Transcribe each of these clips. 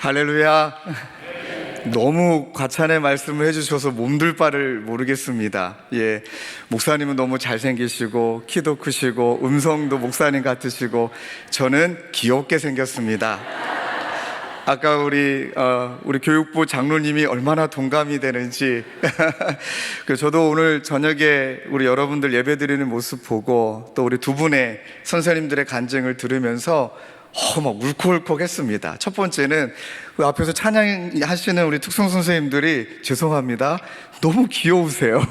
할렐루야. 너무 과찬의 말씀을 해주셔서 몸둘 바를 모르겠습니다. 예, 목사님은 너무 잘생기시고 키도 크시고 음성도 목사님 같으시고 저는 귀엽게 생겼습니다. 아까 우리 교육부 장로님이 얼마나 동감이 되는지 저도 오늘 저녁에 우리 여러분들 예배드리는 모습 보고 또 우리 두 분의 선생님들의 간증을 들으면서 막 울컥울컥했습니다. 첫 번째는 그 앞에서 찬양하시는 우리 특성 선생님들이 죄송합니다, 너무 귀여우세요.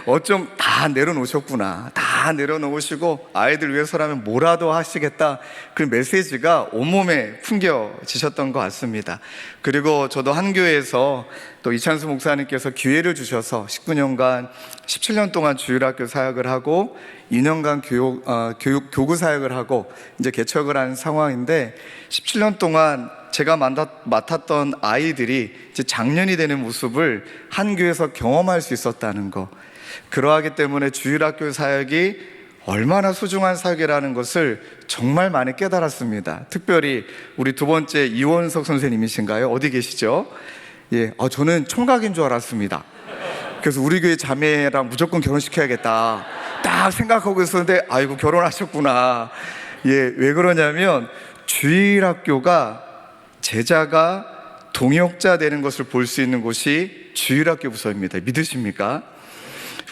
어쩜 다 내려놓으셨구나. 다 내려놓으시고 아이들 위해서라면 뭐라도 하시겠다, 그 메시지가 온몸에 풍겨지셨던 것 같습니다. 그리고 저도 한 교회에서 또 이찬수 목사님께서 기회를 주셔서 19년간 17년 동안 주일학교 사역을 하고 2년간 교구 사역을 하고 이제 개척을 한 상황인데, 17년 동안 제가 맡았던 아이들이 이제 장년이 되는 모습을 한 교회에서 경험할 수 있었다는 거, 그러하기 때문에 주일학교 사역이 얼마나 소중한 사역이라는 것을 정말 많이 깨달았습니다. 특별히 우리 두 번째 이원석 선생님이신가요? 어디 계시죠? 예, 저는 총각인 줄 알았습니다. 그래서 우리 교회 자매랑 무조건 결혼시켜야겠다 딱 생각하고 있었는데, 아이고 결혼하셨구나. 예, 왜 그러냐면 주일학교가 제자가 동역자 되는 것을 볼 수 있는 곳이 주일학교 부서입니다. 믿으십니까?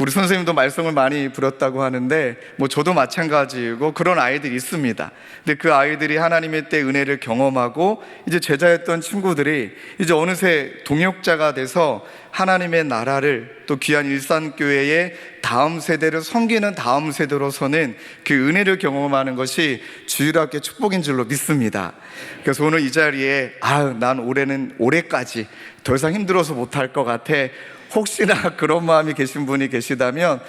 우리 선생님도 말씀을 많이 부렸다고 하는데 저도 마찬가지고 그런 아이들이 있습니다. 근데 그 아이들이 하나님의 때 은혜를 경험하고 이제 제자였던 친구들이 이제 어느새 동역자가 돼서 하나님의 나라를, 또 귀한 일산교회의 다음 세대를 섬기는 다음 세대로서는 그 은혜를 경험하는 것이 주일학교의 축복인 줄로 믿습니다. 그래서 오늘 이 자리에 난 올해까지 더 이상 힘들어서 못할 것 같아, 혹시나 그런 마음이 계신 분이 계시다면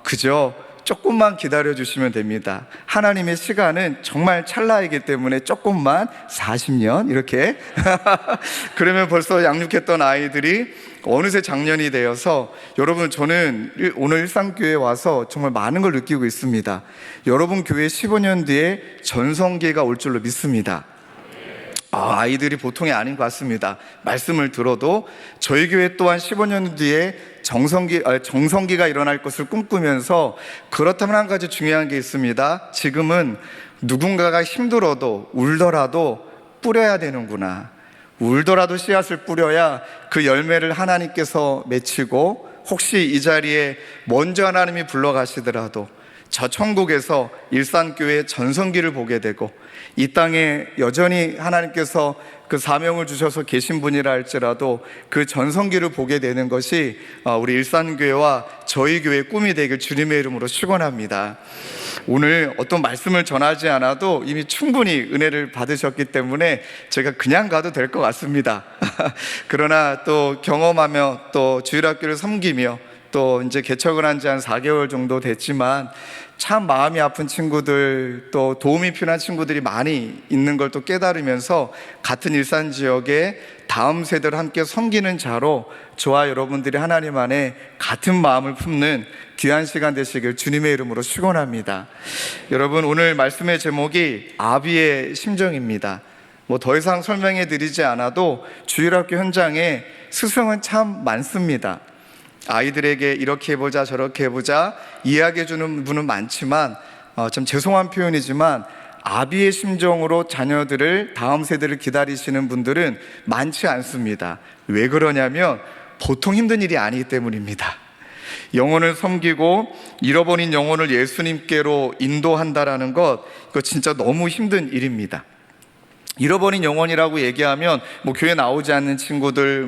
그저 조금만 기다려 주시면 됩니다. 하나님의 시간은 정말 찰나이기 때문에 조금만, 40년 이렇게 그러면 벌써 양육했던 아이들이 어느새 장년이 되어서, 여러분 저는 오늘 일산교회에 와서 정말 많은 걸 느끼고 있습니다. 여러분 교회 15년 뒤에 전성기가 올 줄로 믿습니다. 아이들이 보통이 아닌 것 같습니다. 말씀을 들어도 저희 교회 또한 15년 뒤에 정성기가 일어날 것을 꿈꾸면서, 그렇다면 한 가지 중요한 게 있습니다. 지금은 누군가가 힘들어도 울더라도 뿌려야 되는구나. 울더라도 씨앗을 뿌려야 그 열매를 하나님께서 맺히고, 혹시 이 자리에 먼저 하나님이 불러가시더라도 저 천국에서 일산교회의 전성기를 보게 되고, 이 땅에 여전히 하나님께서 그 사명을 주셔서 계신 분이라 할지라도 그 전성기를 보게 되는 것이 우리 일산교회와 저희 교회의 꿈이 되길 주님의 이름으로 축원합니다. 오늘 어떤 말씀을 전하지 않아도 이미 충분히 은혜를 받으셨기 때문에 제가 그냥 가도 될 것 같습니다. 그러나 또 경험하며 또 주일학교를 섬기며 또 이제 개척을 한 지 한 4개월 정도 됐지만 참 마음이 아픈 친구들, 또 도움이 필요한 친구들이 많이 있는 걸 또 깨달으면서 같은 일산 지역에 다음 세대를 함께 섬기는 자로 저와 여러분들이 하나님 안에 같은 마음을 품는 귀한 시간 되시길 주님의 이름으로 축원합니다. 여러분, 오늘 말씀의 제목이 아비의 심정입니다. 더 이상 설명해 드리지 않아도 주일학교 현장에 스승은 참 많습니다. 아이들에게 이렇게 해보자 저렇게 해보자 이야기해 주는 분은 많지만 좀 죄송한 표현이지만 아비의 심정으로 자녀들을, 다음 세대를 기다리시는 분들은 많지 않습니다. 왜 그러냐면 보통 힘든 일이 아니기 때문입니다. 영혼을 섬기고 잃어버린 영혼을 예수님께로 인도한다라는 것, 이거 진짜 너무 힘든 일입니다. 잃어버린 영혼이라고 얘기하면 교회 나오지 않는 친구들,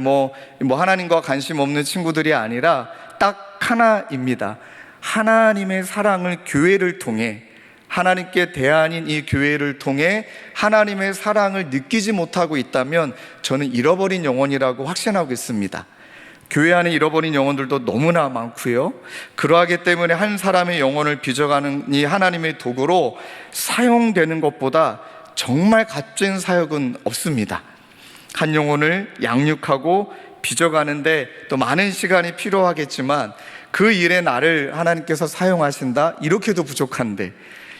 하나님과 관심 없는 친구들이 아니라 딱 하나입니다. 하나님의 사랑을 교회를 통해, 하나님께 대안인 이 교회를 통해 하나님의 사랑을 느끼지 못하고 있다면 저는 잃어버린 영혼이라고 확신하고 있습니다. 교회 안에 잃어버린 영혼들도 너무나 많고요. 그러하기 때문에 한 사람의 영혼을 빚어가는 이 하나님의 도구로 사용되는 것보다 정말 값진 사역은 없습니다. 한 영혼을 양육하고 빚어가는데 또 많은 시간이 필요하겠지만 그 일에 나를 하나님께서 사용하신다? 이렇게도 부족한데,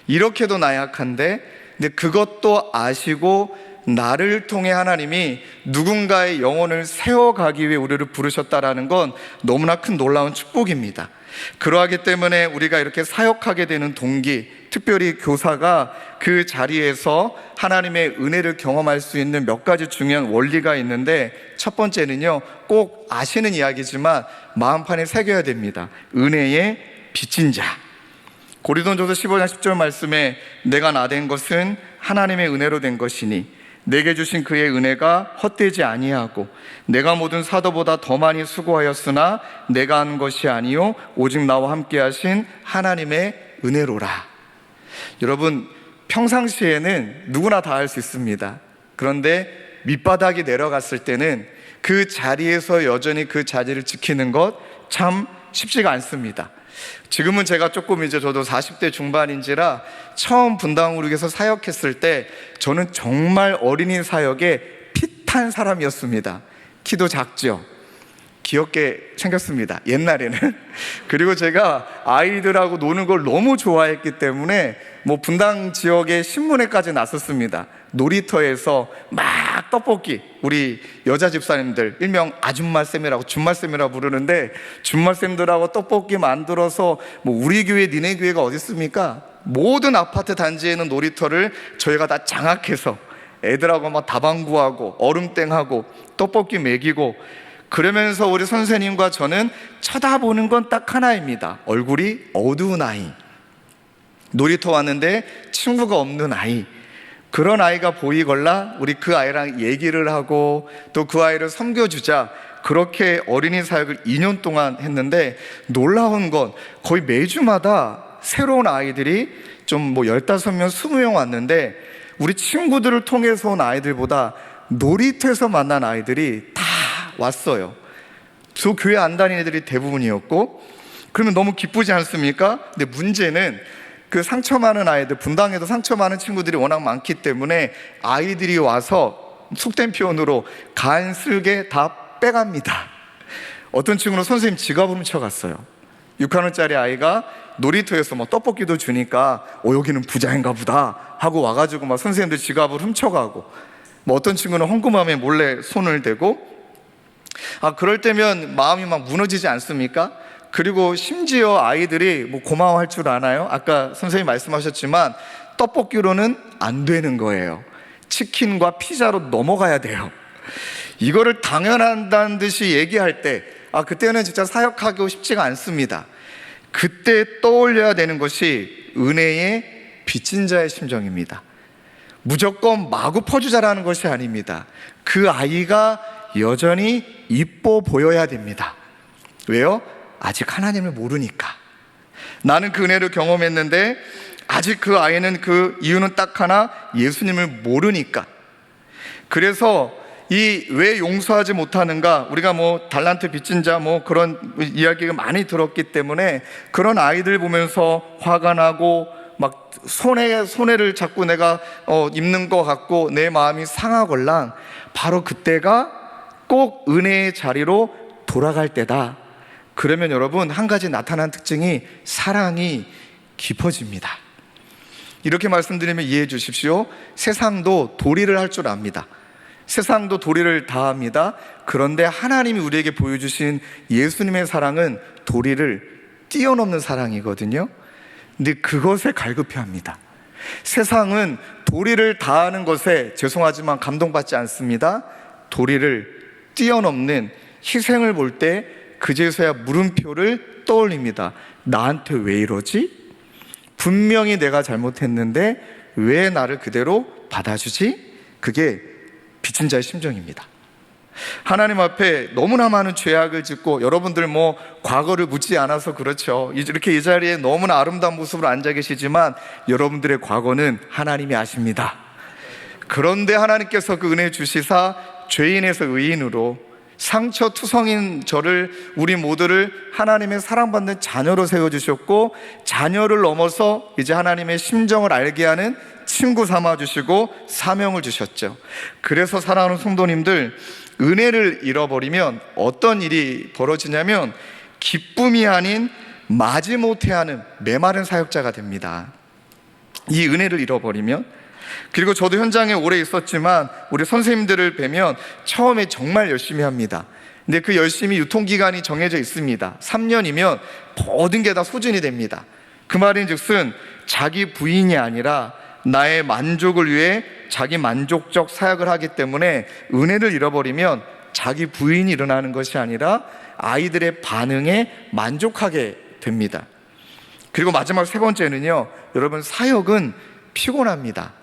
이렇게도 나약한데, 근데 그것도 아시고 나를 통해 하나님이 누군가의 영혼을 세워가기 위해 우리를 부르셨다라는 건 너무나 큰 놀라운 축복입니다. 그러하기 때문에 우리가 이렇게 사역하게 되는 동기, 특별히 교사가 그 자리에서 하나님의 은혜를 경험할 수 있는 몇 가지 중요한 원리가 있는데, 첫 번째는요, 꼭 아시는 이야기지만 마음판에 새겨야 됩니다. 은혜의 빚진 자. 고린도전서 15장 10절 말씀에 내가 나된 것은 하나님의 은혜로 된 것이니 내게 주신 그의 은혜가 헛되지 아니하고 내가 모든 사도보다 더 많이 수고하였으나 내가 한 것이 아니요 오직 나와 함께 하신 하나님의 은혜로라. 여러분, 평상시에는 누구나 다 할 수 있습니다. 그런데 밑바닥이 내려갔을 때는 그 자리에서 여전히 그 자리를 지키는 것 참 쉽지가 않습니다. 지금은 제가 조금 이제 저도 40대 중반인지라 처음 분당우룩에서 사역했을 때 저는 정말 어린이 사역에 핏한 사람이었습니다. 키도 작죠. 귀엽게 생겼습니다, 옛날에는. 그리고 제가 아이들하고 노는 걸 너무 좋아했기 때문에 뭐 분당 지역의 신문에까지 났었습니다. 놀이터에서 막 떡볶이, 우리 여자 집사님들 일명 아줌마쌤이라고 준마쌤이라고 부르는데, 준마쌤들하고 떡볶이 만들어서 뭐 우리 교회 니네 교회가 어디 있습니까? 모든 아파트 단지에는 놀이터를 저희가 다 장악해서 애들하고 막 다방구하고 얼음땡하고 떡볶이 먹이고, 그러면서 우리 선생님과 저는 쳐다보는 건 딱 하나입니다. 얼굴이 어두운 아이, 놀이터 왔는데 친구가 없는 아이, 그런 아이가 보이걸라 우리 그 아이랑 얘기를 하고 또 그 아이를 섬겨주자, 그렇게 어린이 사역을 2년 동안 했는데, 놀라운 건 거의 매주마다 새로운 아이들이 좀 뭐 15명, 20명 왔는데 우리 친구들을 통해서 온 아이들보다 놀이터에서 만난 아이들이 다 왔어요. 저 교회 안 다니는 애들이 대부분이었고, 그러면 너무 기쁘지 않습니까? 근데 문제는 그 상처 많은 아이들, 분당에도 상처 많은 친구들이 워낙 많기 때문에 아이들이 와서 속된 표현으로 간슬게 다 빼갑니다. 어떤 친구는 선생님 지갑을 훔쳐갔어요. 6학년짜리 아이가 놀이터에서 뭐 떡볶이도 주니까 여기는 부자인가 보다 하고 와가지고 막 선생님들 지갑을 훔쳐가고, 뭐 어떤 친구는 헌금함에 몰래 손을 대고, 그럴 때면 마음이 막 무너지지 않습니까? 그리고 심지어 아이들이 뭐 고마워할 줄 아나요? 아까 선생님 말씀하셨지만 떡볶이로는 안 되는 거예요. 치킨과 피자로 넘어가야 돼요. 이거를 당연하다는 듯이 얘기할 때 그때는 진짜 사역하기 쉽지가 않습니다. 그때 떠올려야 되는 것이 은혜의 빚진 자의 심정입니다. 무조건 마구 퍼주자라는 것이 아닙니다. 그 아이가 여전히 이뻐 보여야 됩니다. 왜요? 아직 하나님을 모르니까. 나는 그 은혜를 경험했는데 아직 그 아이는 그 이유는 딱 하나, 예수님을 모르니까. 그래서 이 왜 용서하지 못하는가, 우리가 뭐 달란트 빚진 자 뭐 그런 이야기가 많이 들었기 때문에 그런 아이들 보면서 화가 나고 막 손해를 자꾸 내가 입는 것 같고 내 마음이 상하걸랑, 바로 그때가 꼭 은혜의 자리로 돌아갈 때다. 그러면 여러분, 한 가지 나타난 특징이 사랑이 깊어집니다. 이렇게 말씀드리면 이해해 주십시오. 세상도 도리를 할 줄 압니다. 세상도 도리를 다합니다. 그런데 하나님이 우리에게 보여주신 예수님의 사랑은 도리를 뛰어넘는 사랑이거든요. 근데 그것에 갈급해합니다. 세상은 도리를 다하는 것에 죄송하지만 감동받지 않습니다. 도리를 뛰어넘는 희생을 볼 때 그제서야 물음표를 떠올립니다. 나한테 왜 이러지? 분명히 내가 잘못했는데 왜 나를 그대로 받아주지? 그게 빚진 자의 심정입니다. 하나님 앞에 너무나 많은 죄악을 짓고, 여러분들 뭐 과거를 묻지 않아서 그렇죠. 이렇게 이 자리에 너무나 아름다운 모습으로 앉아 계시지만 여러분들의 과거는 하나님이 아십니다. 그런데 하나님께서 그 은혜 주시사 죄인에서 의인으로, 상처투성인 저를, 우리 모두를 하나님의 사랑받는 자녀로 세워주셨고, 자녀를 넘어서 이제 하나님의 심정을 알게 하는 친구 삼아주시고 사명을 주셨죠. 그래서 사랑하는 성도님들, 은혜를 잃어버리면 어떤 일이 벌어지냐면 기쁨이 아닌 마지못해 하는 메마른 사역자가 됩니다. 이 은혜를 잃어버리면 그리고 저도 현장에 오래 있었지만 우리 선생님들을 뵈면 처음에 정말 열심히 합니다. 근데 그 열심히 유통기간이 정해져 있습니다. 3년이면 모든 게 다 소진이 됩니다. 그 말인즉슨 자기 부인이 아니라 나의 만족을 위해 자기 만족적 사역을 하기 때문에 은혜를 잃어버리면 자기 부인이 일어나는 것이 아니라 아이들의 반응에 만족하게 됩니다. 그리고 마지막 세 번째는요, 여러분, 사역은 피곤합니다.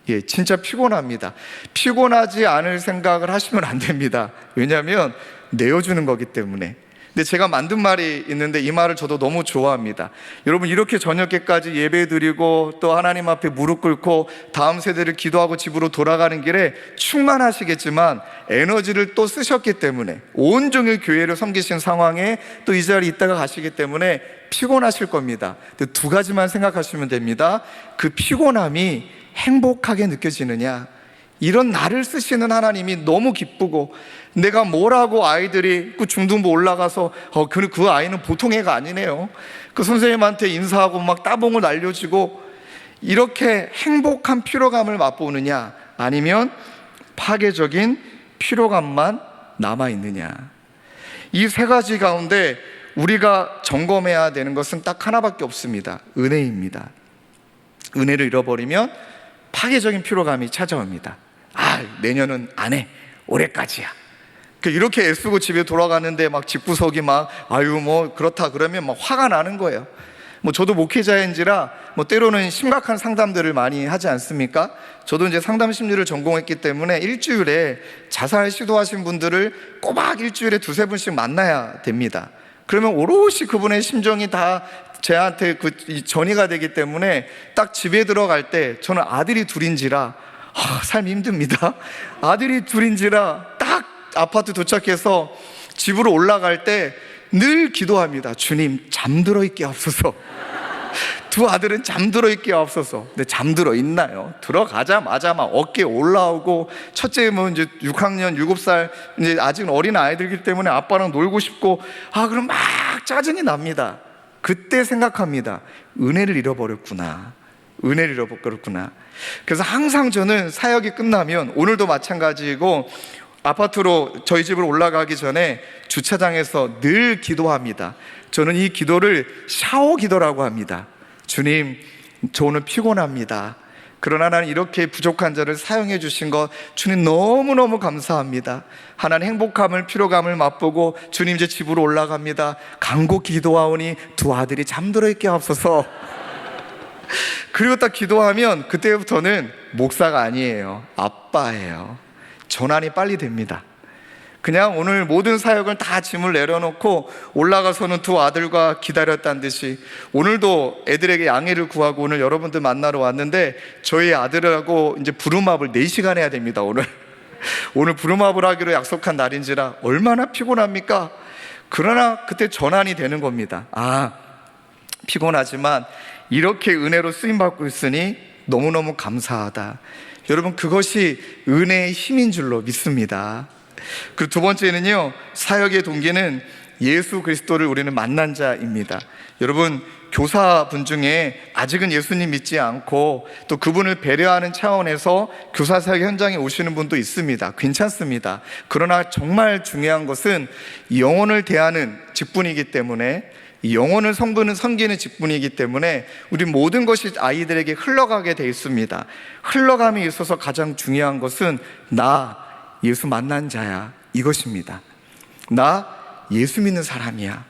예, 진짜 피곤합니다. 피곤하지 않을 생각을 하시면 안 됩니다. 왜냐하면 내어주는 거기 때문에. 근데 제가 만든 말이 있는데 이 말을 저도 너무 좋아합니다. 여러분, 이렇게 저녁에까지 예배 드리고 또 하나님 앞에 무릎 꿇고 다음 세대를 기도하고 집으로 돌아가는 길에 충만하시겠지만 에너지를 또 쓰셨기 때문에 온종일 교회를 섬기신 상황에 또 이 자리에 있다가 가시기 때문에 피곤하실 겁니다. 근데 두 가지만 생각하시면 됩니다. 그 피곤함이 행복하게 느껴지느냐, 이런 나를 쓰시는 하나님이 너무 기쁘고, 내가 뭐라고 아이들이 그 중등부 올라가서 그 아이는 보통 애가 아니네요, 그 선생님한테 인사하고 막 따봉을 날려주고, 이렇게 행복한 피로감을 맛보느냐, 아니면 파괴적인 피로감만 남아있느냐. 이 세 가지 가운데 우리가 점검해야 되는 것은 딱 하나밖에 없습니다. 은혜입니다. 은혜를 잃어버리면 파괴적인 피로감이 찾아옵니다. 내년은 안 해, 올해까지야. 이렇게 애쓰고 집에 돌아가는데 막 집구석이 막 뭐 그렇다 그러면 막 화가 나는 거예요. 저도 목회자인지라 때로는 심각한 상담들을 많이 하지 않습니까? 저도 이제 상담 심리를 전공했기 때문에 일주일에 자살 시도하신 분들을 꼬박 일주일에 두세 분씩 만나야 됩니다. 그러면 오롯이 그분의 심정이 다 저한테 전이가 되기 때문에 딱 집에 들어갈 때, 저는 아들이 둘인지라 삶이 힘듭니다. 아들이 둘인지라 딱 아파트 도착해서 집으로 올라갈 때 늘 기도합니다. 주님, 잠들어 있게 하옵소서. 두 아들은 잠들어 있게 하옵소서. 근데 잠들어 있나요? 들어가자마자 막 어깨에 올라오고, 첫째는 이제 6학년 7살 이제 아직 어린 아이들이기 때문에 아빠랑 놀고 싶고, 그럼 막 짜증이 납니다. 그때 생각합니다. 은혜를 잃어버렸구나. 은혜를 잃어버렸구나. 그래서 항상 저는 사역이 끝나면, 오늘도 마찬가지이고, 아파트로 저희 집으로 올라가기 전에 주차장에서 늘 기도합니다. 저는 이 기도를 샤워 기도라고 합니다. 주님, 저 오늘 피곤합니다. 그러나 나는 이렇게 부족한 자를 사용해 주신 것 주님 너무너무 감사합니다. 하나님, 행복함을, 피로감을 맛보고 주님 이제 집으로 올라갑니다. 간곡히 기도하오니 두 아들이 잠들어 있게 하옵소서. 그리고 딱 기도하면 그때부터는 목사가 아니에요, 아빠예요. 전환이 빨리 됩니다. 그냥 오늘 모든 사역을 다 짐을 내려놓고 올라가서는 두 아들과 기다렸다는 듯이, 오늘도 애들에게 양해를 구하고 오늘 여러분들 만나러 왔는데, 저희 아들하고 이제 부름합을 4시간 해야 됩니다. 오늘 부름합을 하기로 약속한 날인지라 얼마나 피곤합니까? 그러나 그때 전환이 되는 겁니다. 피곤하지만 이렇게 은혜로 쓰임받고 있으니 너무너무 감사하다. 여러분, 그것이 은혜의 힘인 줄로 믿습니다. 그리고 두 번째는요, 사역의 동기는 예수 그리스도를 우리는 만난 자입니다. 여러분, 교사분 중에 아직은 예수님 믿지 않고 또 그분을 배려하는 차원에서 교사 사역 현장에 오시는 분도 있습니다. 괜찮습니다. 그러나 정말 중요한 것은 영혼을 대하는 직분이기 때문에, 이 영혼을 섬기는 직분이기 때문에 우리 모든 것이 아이들에게 흘러가게 돼 있습니다. 흘러감에 있어서 가장 중요한 것은 나 예수 만난 자야, 이것입니다. 나 예수 믿는 사람이야.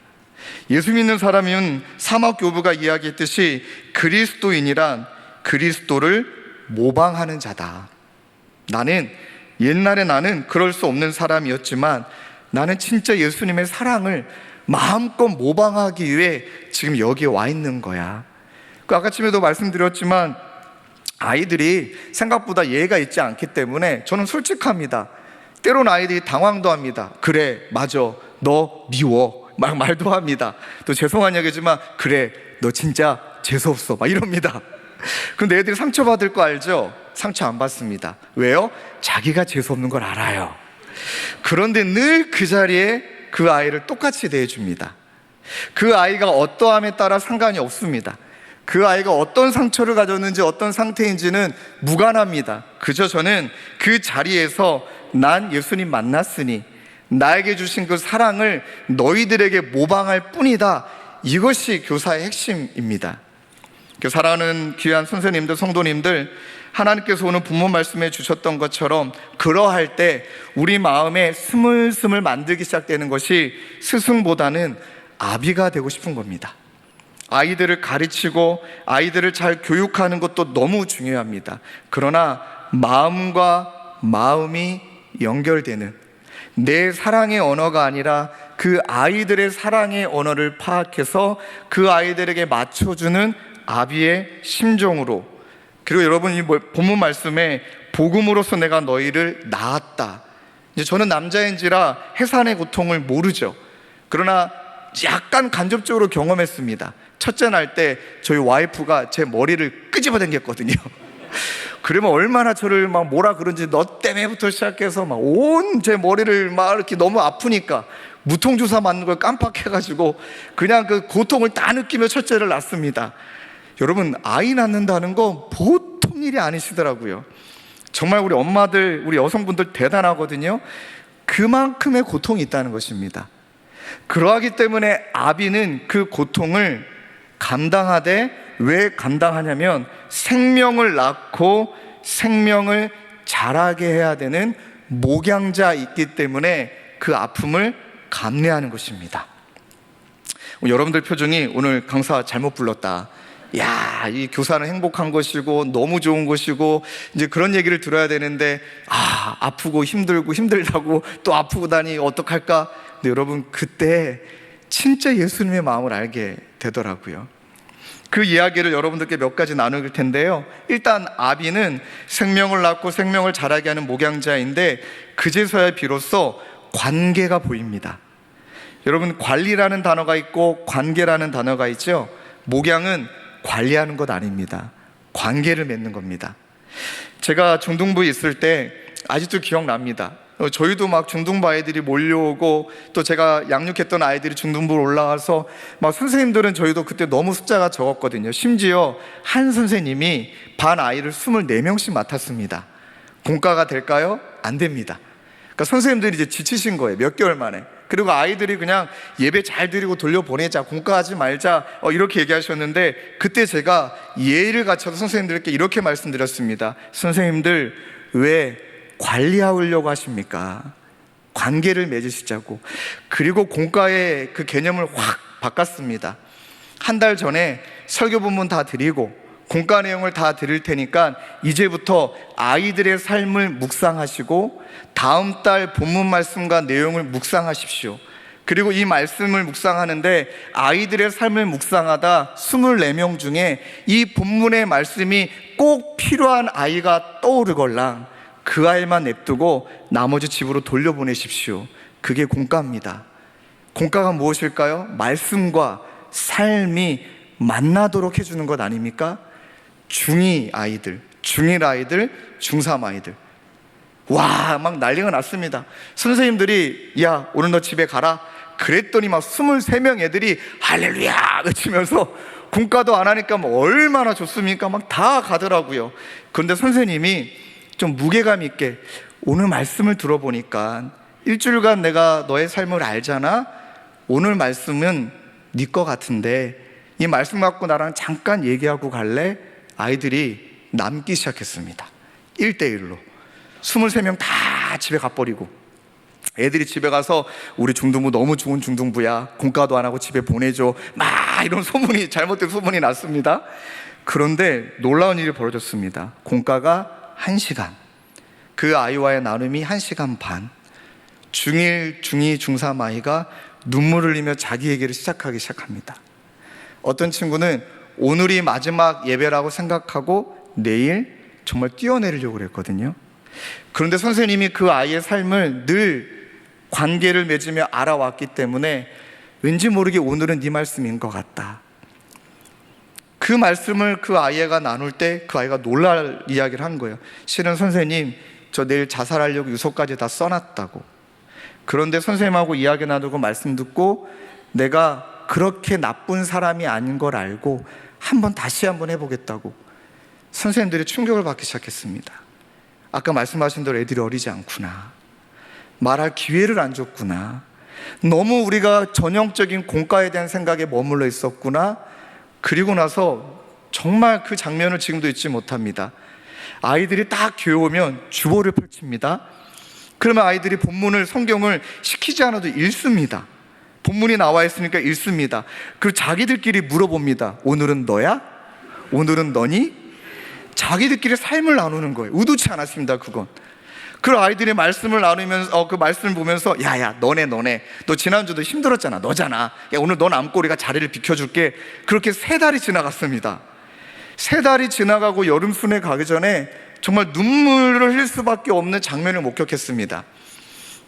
예수 믿는 사람은 사막교부가 이야기했듯이 그리스도인이란 그리스도를 모방하는 자다. 옛날에 나는 그럴 수 없는 사람이었지만 나는 진짜 예수님의 사랑을 마음껏 모방하기 위해 지금 여기에 와 있는 거야. 아까 아침에도 말씀드렸지만 아이들이 생각보다 예의가 있지 않기 때문에 저는 솔직합니다. 때로는 아이들이 당황도 합니다. 그래, 맞아, 너 미워, 막 말도 합니다. 또 죄송한 얘기지만 그래, 너 진짜 재수없어, 막 이럽니다. 근데 애들이 상처받을 거 알죠? 상처 안 받습니다. 왜요? 자기가 재수없는 걸 알아요. 그런데 늘 그 자리에 그 아이를 똑같이 대해줍니다. 그 아이가 어떠함에 따라 상관이 없습니다. 그 아이가 어떤 상처를 가졌는지 어떤 상태인지는 무관합니다. 그저 저는 그 자리에서 난 예수님 만났으니 나에게 주신 그 사랑을 너희들에게 모방할 뿐이다. 이것이 교사의 핵심입니다. 사랑하는 귀한 선생님들, 성도님들, 하나님께서 오늘 본문 말씀해 주셨던 것처럼 그러할 때 우리 마음에 스물스물 만들기 시작되는 것이 스승보다는 아비가 되고 싶은 겁니다. 아이들을 가르치고 아이들을 잘 교육하는 것도 너무 중요합니다. 그러나 마음과 마음이 연결되는, 내 사랑의 언어가 아니라 그 아이들의 사랑의 언어를 파악해서 그 아이들에게 맞춰주는 아비의 심정으로, 그리고 여러분 이 본문 말씀에 복음으로써 내가 너희를 낳았다. 이제 저는 남자인지라 해산의 고통을 모르죠. 그러나 약간 간접적으로 경험했습니다. 첫째 날 때 저희 와이프가 제 머리를 끄집어 당겼거든요. 그러면 얼마나 저를 막 뭐라 그런지, 너 때문에부터 시작해서 막 온 제 머리를 막 이렇게 너무 아프니까 무통주사 맞는 걸 깜빡해가지고 그냥 그 고통을 다 느끼며 첫째를 낳습니다. 여러분, 아이 낳는다는 거 보통 일이 아니시더라고요. 정말 우리 엄마들, 우리 여성분들 대단하거든요. 그만큼의 고통이 있다는 것입니다. 그러하기 때문에 아비는 그 고통을 감당하되, 왜 감당하냐면 생명을 낳고 생명을 자라게 해야 되는 목양자 있기 때문에 그 아픔을 감내하는 것입니다. 여러분들 표정이 오늘 강사 잘못 불렀다, 야, 이 교사는 행복한 것이고 너무 좋은 것이고 이제 그런 얘기를 들어야 되는데, 아프고 힘들고 힘들다고 또 아프다니 어떡할까? 근데 여러분, 그때 진짜 예수님의 마음을 알게 되더라고요. 그 이야기를 여러분들께 몇 가지 나눌 텐데요. 일단 아비는 생명을 낳고 생명을 자라게 하는 목양자인데 그제서야 비로소 관계가 보입니다. 여러분, 관리라는 단어가 있고 관계라는 단어가 있죠. 목양은 관리하는 것 아닙니다. 관계를 맺는 겁니다. 제가 중등부에 있을 때 아직도 기억납니다. 저희도 막 중등부 아이들이 몰려오고 또 제가 양육했던 아이들이 중등부로 올라와서 막 선생님들은, 저희도 그때 너무 숫자가 적었거든요. 심지어 한 선생님이 반 아이를 24명씩 맡았습니다. 공과가 될까요? 안 됩니다. 그러니까 선생님들이 이제 지치신 거예요. 몇 개월 만에. 그리고 아이들이 그냥 예배 잘 드리고 돌려보내자, 공과하지 말자, 이렇게 얘기하셨는데, 그때 제가 예의를 갖춰서 선생님들께 이렇게 말씀드렸습니다. 선생님들, 왜 관리하려고 하십니까? 관계를 맺으시자고. 그리고 공과의 그 개념을 확 바꿨습니다. 한 달 전에 설교 본문 다 드리고 공과 내용을 다 드릴 테니까 이제부터 아이들의 삶을 묵상하시고 다음 달 본문 말씀과 내용을 묵상하십시오. 그리고 이 말씀을 묵상하는데 아이들의 삶을 묵상하다 24명 중에 이 본문의 말씀이 꼭 필요한 아이가 떠오르걸랑 그 아이만 냅두고 나머지 집으로 돌려보내십시오. 그게 공과입니다. 공과가 무엇일까요? 말씀과 삶이 만나도록 해주는 것 아닙니까? 중2 아이들, 중1 아이들, 중3 아이들, 와, 막 난리가 났습니다. 선생님들이 야, 오늘 너 집에 가라 그랬더니 막 23명 애들이 할렐루야 외치면서, 공과도 안 하니까 뭐 얼마나 좋습니까? 막 다 가더라고요. 그런데 선생님이 좀 무게감 있게, 오늘 말씀을 들어보니까 일주일간 내가 너의 삶을 알잖아. 오늘 말씀은 네 거 같은데 이 말씀 갖고 나랑 잠깐 얘기하고 갈래? 아이들이 남기 시작했습니다. 1대1로 23명 다 집에 가버리고, 애들이 집에 가서 우리 중등부 너무 좋은 중등부야, 공과도 안 하고 집에 보내줘, 막 이런 소문이, 잘못된 소문이 났습니다. 그런데 놀라운 일이 벌어졌습니다. 공과가 1시간, 그 아이와의 나눔이 1시간 반. 중1, 중2, 중3 아이가 눈물을 흘리며 자기 얘기를 시작하기 시작합니다. 어떤 친구는 오늘이 마지막 예배라고 생각하고 내일 정말 뛰어내리려고 그랬거든요. 그런데 선생님이 그 아이의 삶을 늘 관계를 맺으며 알아왔기 때문에 왠지 모르게 오늘은 네 말씀인 것 같다. 그 말씀을 그 아이가 나눌 때 그 아이가 놀랄 이야기를 한 거예요. 실은 선생님, 저 내일 자살하려고 유서까지 다 써놨다고. 그런데 선생님하고 이야기 나누고 말씀 듣고 내가 그렇게 나쁜 사람이 아닌 걸 알고 다시 한번 해보겠다고 선생님들이 충격을 받기 시작했습니다. 아까 말씀하신 대로 애들이 어리지 않구나, 말할 기회를 안 줬구나, 너무 우리가 전형적인 공과에 대한 생각에 머물러 있었구나. 그리고 나서 정말 그 장면을 지금도 잊지 못합니다. 아이들이 딱 교회 오면 주보를 펼칩니다. 그러면 아이들이 본문을, 성경을 시키지 않아도 읽습니다. 본문이 나와 있으니까 읽습니다. 그리고 자기들끼리 물어봅니다. 오늘은 너야? 오늘은 너니? 자기들끼리 삶을 나누는 거예요. 의도치 않았습니다, 그건. 그 아이들이 말씀을 나누면서 그 말씀을 보면서 야야 너네 너 지난주도 힘들었잖아, 너잖아, 야 오늘 너 남꼬리가 자리를 비켜줄게. 그렇게 3달이 지나갔습니다. 3달이 지나가고 여름 수능에 가기 전에 정말 눈물을 흘릴 수밖에 없는 장면을 목격했습니다.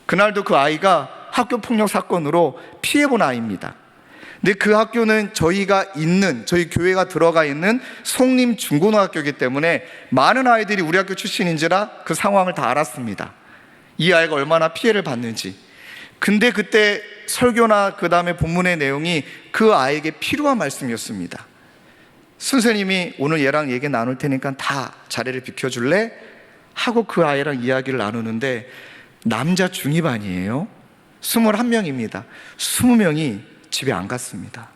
그날도 그 아이가 학교 폭력 사건으로 피해본 아이입니다. 근데 그 학교는 저희 교회가 들어가 있는 송림 중고등학교이기 때문에 많은 아이들이 우리 학교 출신인지라 그 상황을 다 알았습니다. 이 아이가 얼마나 피해를 받는지. 근데 그때 설교나 그 다음에 본문의 내용이 그 아이에게 필요한 말씀이었습니다. 선생님이 오늘 얘랑 얘기 나눌 테니까 다 자리를 비켜줄래? 하고 그 아이랑 이야기를 나누는데 남자 중위반이에요. 21명입니다. 20명이 집에 안 갔습니다.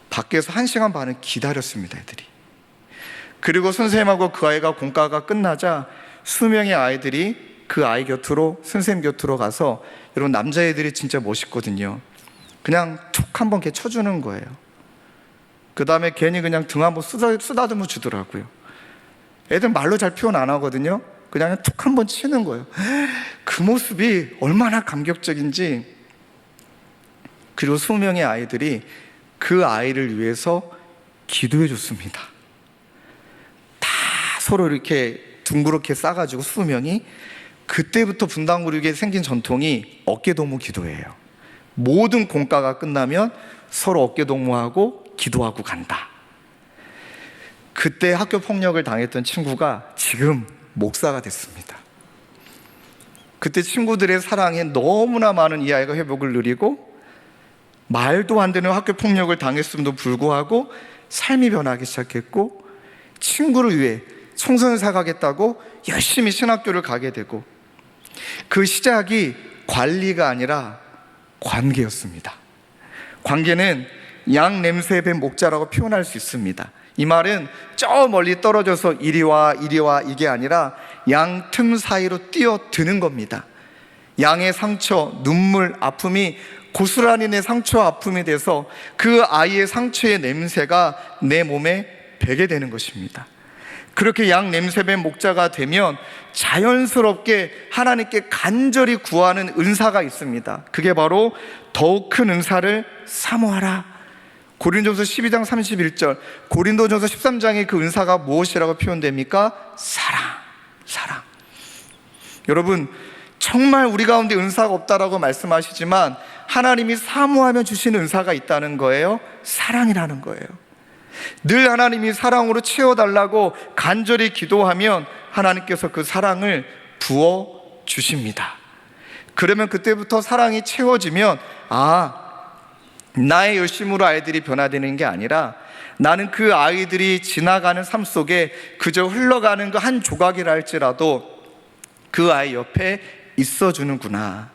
밖에서 1시간 반을 기다렸습니다, 애들이. 그리고 선생님하고 그 아이가 공과가 끝나자 수명의 아이들이 그 아이 곁으로, 선생님 곁으로 가서, 여러분 남자애들이 진짜 멋있거든요. 그냥 툭 한번 이렇게 쳐주는 거예요. 그 다음에 괜히 그냥 등 한번 쓰다듬어 주더라고요. 애들 말로 잘 표현 안 하거든요. 그냥 툭 한번 치는 거예요. 그 모습이 얼마나 감격적인지. 그리고 20명의 아이들이 그 아이를 위해서 기도해 줬습니다. 다 서로 이렇게 둥그렇게 싸가지고 20명이. 그때부터 분당구육에 생긴 전통이 어깨동무 기도예요. 모든 공과가 끝나면 서로 어깨동무하고 기도하고 간다. 그때 학교 폭력을 당했던 친구가 지금 목사가 됐습니다. 그때 친구들의 사랑에 너무나 많은 이 아이가 회복을 누리고, 말도 안 되는 학교 폭력을 당했음에도 불구하고 삶이 변하기 시작했고, 친구를 위해 청소년 사가겠다고 열심히 신학교를 가게 되고, 그 시작이 관리가 아니라 관계였습니다. 관계는 양 냄새에 밴 목자라고 표현할 수 있습니다. 이 말은 저 멀리 떨어져서 이리 와 이게 아니라 양 틈 사이로 뛰어드는 겁니다. 양의 상처, 눈물, 아픔이 고스란히 내 상처와 아픔이 돼서 그 아이의 상처의 냄새가 내 몸에 배게 되는 것입니다. 그렇게 양 냄새밴 목자가 되면 자연스럽게 하나님께 간절히 구하는 은사가 있습니다. 그게 바로 더욱 큰 은사를 사모하라. 고린도전서 12장 31절, 고린도전서 13장의 그 은사가 무엇이라고 표현됩니까? 사랑. 여러분, 정말 우리 가운데 은사가 없다라고 말씀하시지만 하나님이 사모하면 주시는 은사가 있다는 거예요. 사랑이라는 거예요. 늘 하나님이 사랑으로 채워달라고 간절히 기도하면 하나님께서 그 사랑을 부어주십니다. 그러면 그때부터 사랑이 채워지면 나의 열심으로 아이들이 변화되는 게 아니라 나는 그 아이들이 지나가는 삶 속에 그저 흘러가는 그 한 조각이라 할지라도 그 아이 옆에 있어주는구나.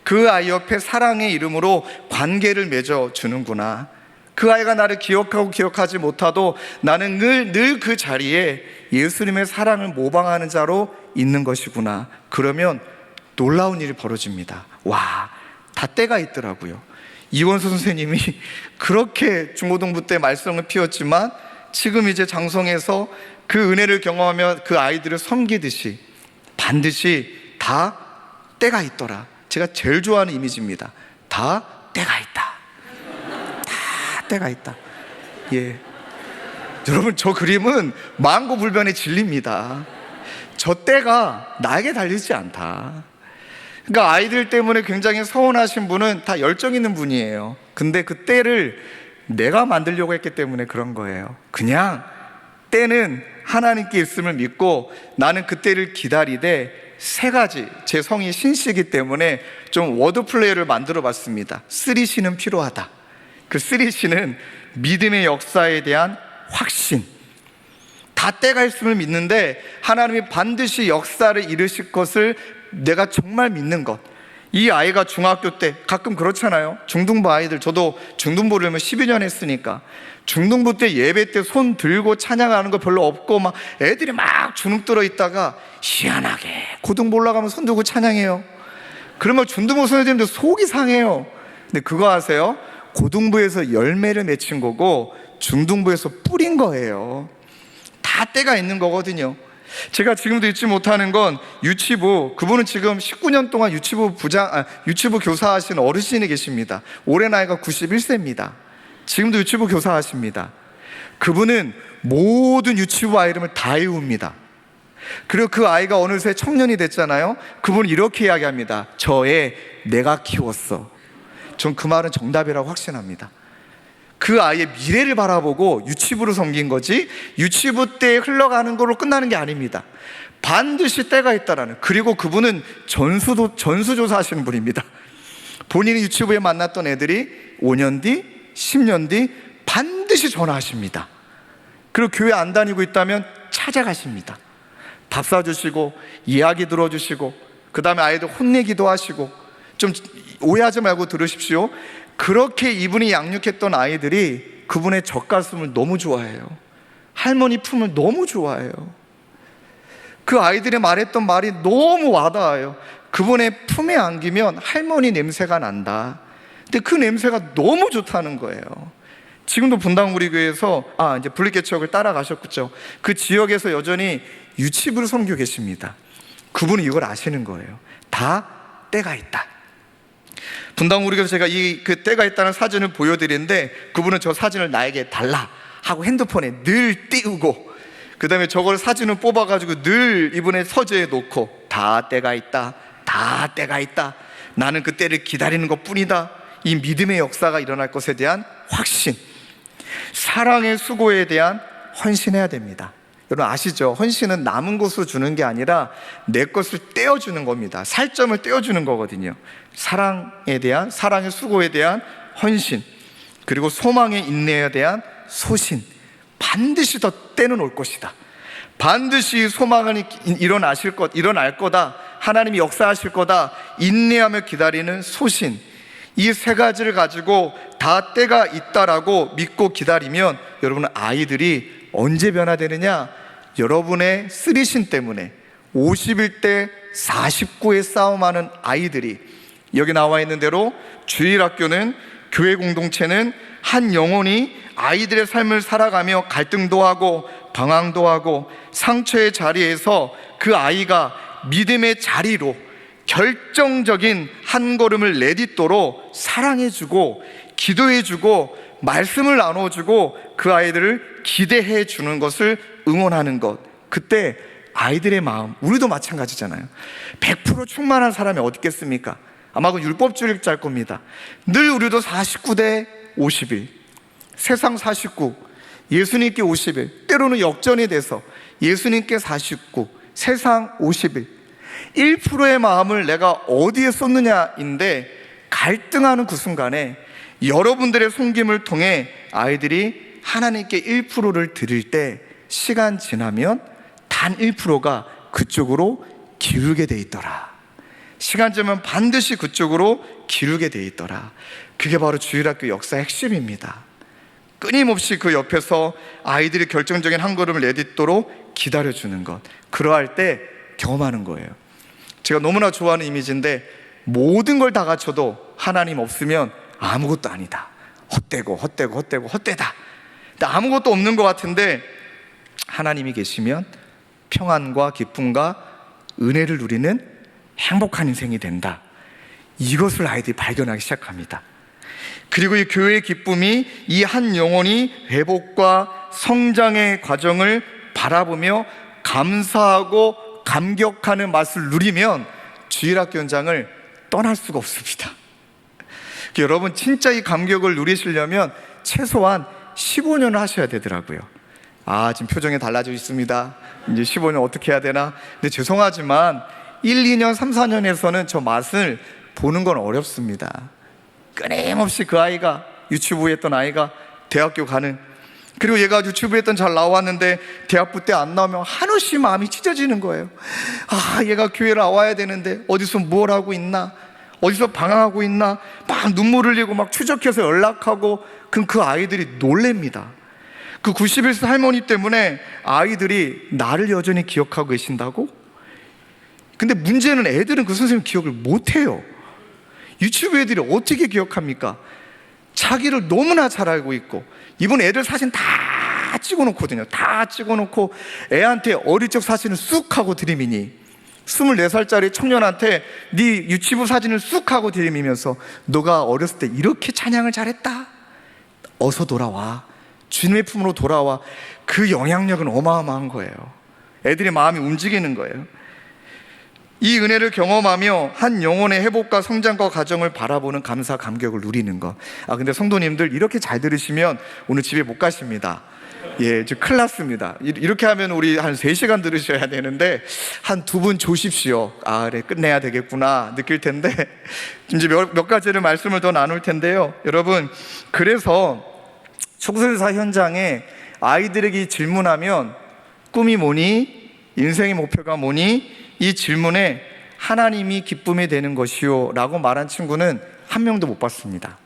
그 아이 옆에 사랑의 이름으로 관계를 맺어주는구나. 그 아이가 나를 기억하고 기억하지 못하도 나는 늘 그 자리에 예수님의 사랑을 모방하는 자로 있는 것이구나. 그러면 놀라운 일이 벌어집니다. 다 때가 있더라고요. 이원수 선생님이 그렇게 중고등부 때 말썽을 피웠지만 지금 이제 장성에서 그 은혜를 경험하며 그 아이들을 섬기듯이 반드시 다 때가 있더라. 제가 제일 좋아하는 이미지입니다. 다 때가 있다. 다 때가 있다. 예. 여러분, 저 그림은 만고불변의 진리입니다. 저 때가 나에게 달리지 않다. 그러니까 아이들 때문에 굉장히 서운하신 분은 다 열정 있는 분이에요. 근데 그 때를 내가 만들려고 했기 때문에 그런 거예요. 그냥 때는 하나님께 있음을 믿고 나는 그 때를 기다리되, 3가지, 제 성이 신씨이기 때문에 좀 워드 플레이를 만들어 봤습니다. 3C는 필요하다. 그 3C는 믿음의 역사에 대한 확신. 다 때가 있음을 믿는데 하나님이 반드시 역사를 이루실 것을 내가 정말 믿는 것. 이 아이가 중학교 때 가끔 그렇잖아요. 중등부 아이들, 저도 중등부를 12년 했으니까 중등부 때 예배 때 손 들고 찬양하는 거 별로 없고 막 애들이 막 주눅 들어 있다가 희한하게 고등부 올라가면 손 들고 찬양해요. 그러면 중등부 선생님들 속이 상해요. 근데 그거 아세요? 고등부에서 열매를 맺힌 거고 중등부에서 뿌린 거예요. 다 때가 있는 거거든요. 제가 지금도 잊지 못하는 건 유치부, 그분은 지금 19년 동안 유치부 교사 하시는 어르신이 계십니다. 올해 나이가 91세입니다. 지금도 유치부 교사 하십니다. 그분은 모든 유치부 아이 이름을 다 외웁니다. 그리고 그 아이가 어느새 청년이 됐잖아요. 그분은 이렇게 이야기합니다. 저 애 내가 키웠어. 전 그 말은 정답이라고 확신합니다. 그 아이의 미래를 바라보고 유치부를 섬긴 거지 유치부 때 흘러가는 걸로 끝나는 게 아닙니다. 반드시 때가 있다라는. 그리고 그분은 전수조사 하시는 분입니다. 본인이 유치부에 만났던 애들이 5년 뒤, 10년 뒤 반드시 전화하십니다. 그리고 교회 안 다니고 있다면 찾아가십니다. 밥 사주시고 이야기 들어주시고 그 다음에 아이들 혼내기도 하시고. 좀 오해하지 말고 들으십시오. 그렇게 이분이 양육했던 아이들이 그분의 젖가슴을 너무 좋아해요. 할머니 품을 너무 좋아해요. 그 아이들이 말했던 말이 너무 와닿아요. 그분의 품에 안기면 할머니 냄새가 난다. 근데 그 냄새가 너무 좋다는 거예요. 지금도 분당 우리 교회에서 이제 분리개 지역을 따라가셨겠죠. 그 지역에서 여전히 유치부를 섬기고 계십니다. 그분은 이걸 아시는 거예요. 다 때가 있다. 분당 우리 교회에서 제가 그 때가 있다는 사진을 보여드리는데 그분은 저 사진을 나에게 달라 하고 핸드폰에 늘 띄우고 그 다음에 저걸 사진을 뽑아가지고 늘 이분의 서재에 놓고 다 때가 있다. 다 때가 있다. 나는 그 때를 기다리는 것 뿐이다. 이 믿음의 역사가 일어날 것에 대한 확신, 사랑의 수고에 대한 헌신해야 됩니다. 여러분 아시죠? 헌신은 남은 것으로 주는 게 아니라 내 것을 떼어주는 겁니다. 살점을 떼어주는 거거든요. 사랑에 대한, 사랑의 수고에 대한 헌신, 그리고 소망의 인내에 대한 소신. 반드시 더 때는 올 것이다. 반드시 소망은 일어날 거다. 하나님이 역사하실 거다. 인내하며 기다리는 소신. 이 세 가지를 가지고 다 때가 있다라고 믿고 기다리면 여러분은 아이들이 언제 변화되느냐? 여러분의 쓰리신 때문에 51대 49의 싸움하는 아이들이, 여기 나와 있는 대로 주일학교는, 교회 공동체는 한 영혼이 아이들의 삶을 살아가며 갈등도 하고 방황도 하고 상처의 자리에서 그 아이가 믿음의 자리로 결정적인 한 걸음을 내딛도록 사랑해주고 기도해주고 말씀을 나눠주고 그 아이들을 기대해 주는 것을 응원하는 것. 그때 아이들의 마음, 우리도 마찬가지잖아요. 100% 충만한 사람이 어디 있겠습니까? 아마 그 율법주의일 짤 겁니다. 늘 우리도 49대 51, 세상 49, 예수님께 51, 때로는 역전이 돼서 예수님께 49, 세상 51. 1%의 마음을 내가 어디에 쏟느냐인데, 갈등하는 그 순간에 여러분들의 섬김을 통해 아이들이 하나님께 1%를 드릴 때 시간 지나면 단 1%가 그쪽으로 기울게 돼 있더라. 시간 지나면 반드시 그쪽으로 기울게 돼 있더라. 그게 바로 주일학교 역사의 핵심입니다. 끊임없이 그 옆에서 아이들이 결정적인 한 걸음을 내딛도록 기다려주는 것. 그러할 때 경험하는 거예요. 제가 너무나 좋아하는 이미지인데, 모든 걸 다 갖춰도 하나님 없으면 아무것도 아니다. 헛되고 헛되다. 근데 아무것도 없는 것 같은데 하나님이 계시면 평안과 기쁨과 은혜를 누리는 행복한 인생이 된다. 이것을 아이들이 발견하기 시작합니다. 그리고 이 교회의 기쁨이 이 한 영혼이 회복과 성장의 과정을 바라보며 감사하고 감격하는 맛을 누리면 주일학교 현장을 떠날 수가 없습니다. 여러분, 진짜 이 감격을 누리시려면 최소한 15년을 하셔야 되더라고요. 지금 표정이 달라져 있습니다. 이제 15년 어떻게 해야 되나? 근데 죄송하지만 1, 2년, 3, 4년에서는 저 맛을 보는 건 어렵습니다. 끊임없이 그 아이가, 유치부에 했던 아이가 대학교 가는, 그리고 얘가 유치부에 했던 잘 나왔는데 대학부 때 안 나오면 한없이 마음이 찢어지는 거예요. 아, 얘가 교회를 나와야 되는데 어디서 뭘 하고 있나, 어디서 방황하고 있나, 막 눈물 흘리고 막 추적해서 연락하고. 그럼 그 아이들이 놀랍니다. 그 91세 할머니 때문에 아이들이 나를 여전히 기억하고 계신다고? 근데 문제는 애들은 그 선생님 기억을 못해요. 유치부 애들이 어떻게 기억합니까? 자기를 너무나 잘 알고 있고. 이번 애들 사진 다 찍어놓거든요. 다 찍어놓고 애한테 어릴 적 사진을 쑥 하고 들이미니, 24살짜리 청년한테 네 유치부 사진을 쑥 하고 들이미면서 너가 어렸을 때 이렇게 찬양을 잘했다, 어서 돌아와, 주님의 품으로 돌아와. 그 영향력은 어마어마한 거예요. 애들의 마음이 움직이는 거예요. 이 은혜를 경험하며 한 영혼의 회복과 성장과 과정을 바라보는 감사, 감격을 누리는 것. 근데 성도님들, 이렇게 잘 들으시면 오늘 집에 못 가십니다. 예, 저 큰일 났습니다. 이렇게 하면 우리 한 3시간 들으셔야 되는데 한 2분 조십시오. 그래, 끝내야 되겠구나 느낄 텐데 이제 몇 가지를 말씀을 더 나눌 텐데요. 여러분, 그래서 초대교사 현장에 아이들에게 질문하면 꿈이 뭐니? 인생의 목표가 뭐니? 이 질문에 하나님이 기쁨이 되는 것이요 라고 말한 친구는 한 명도 못 봤습니다.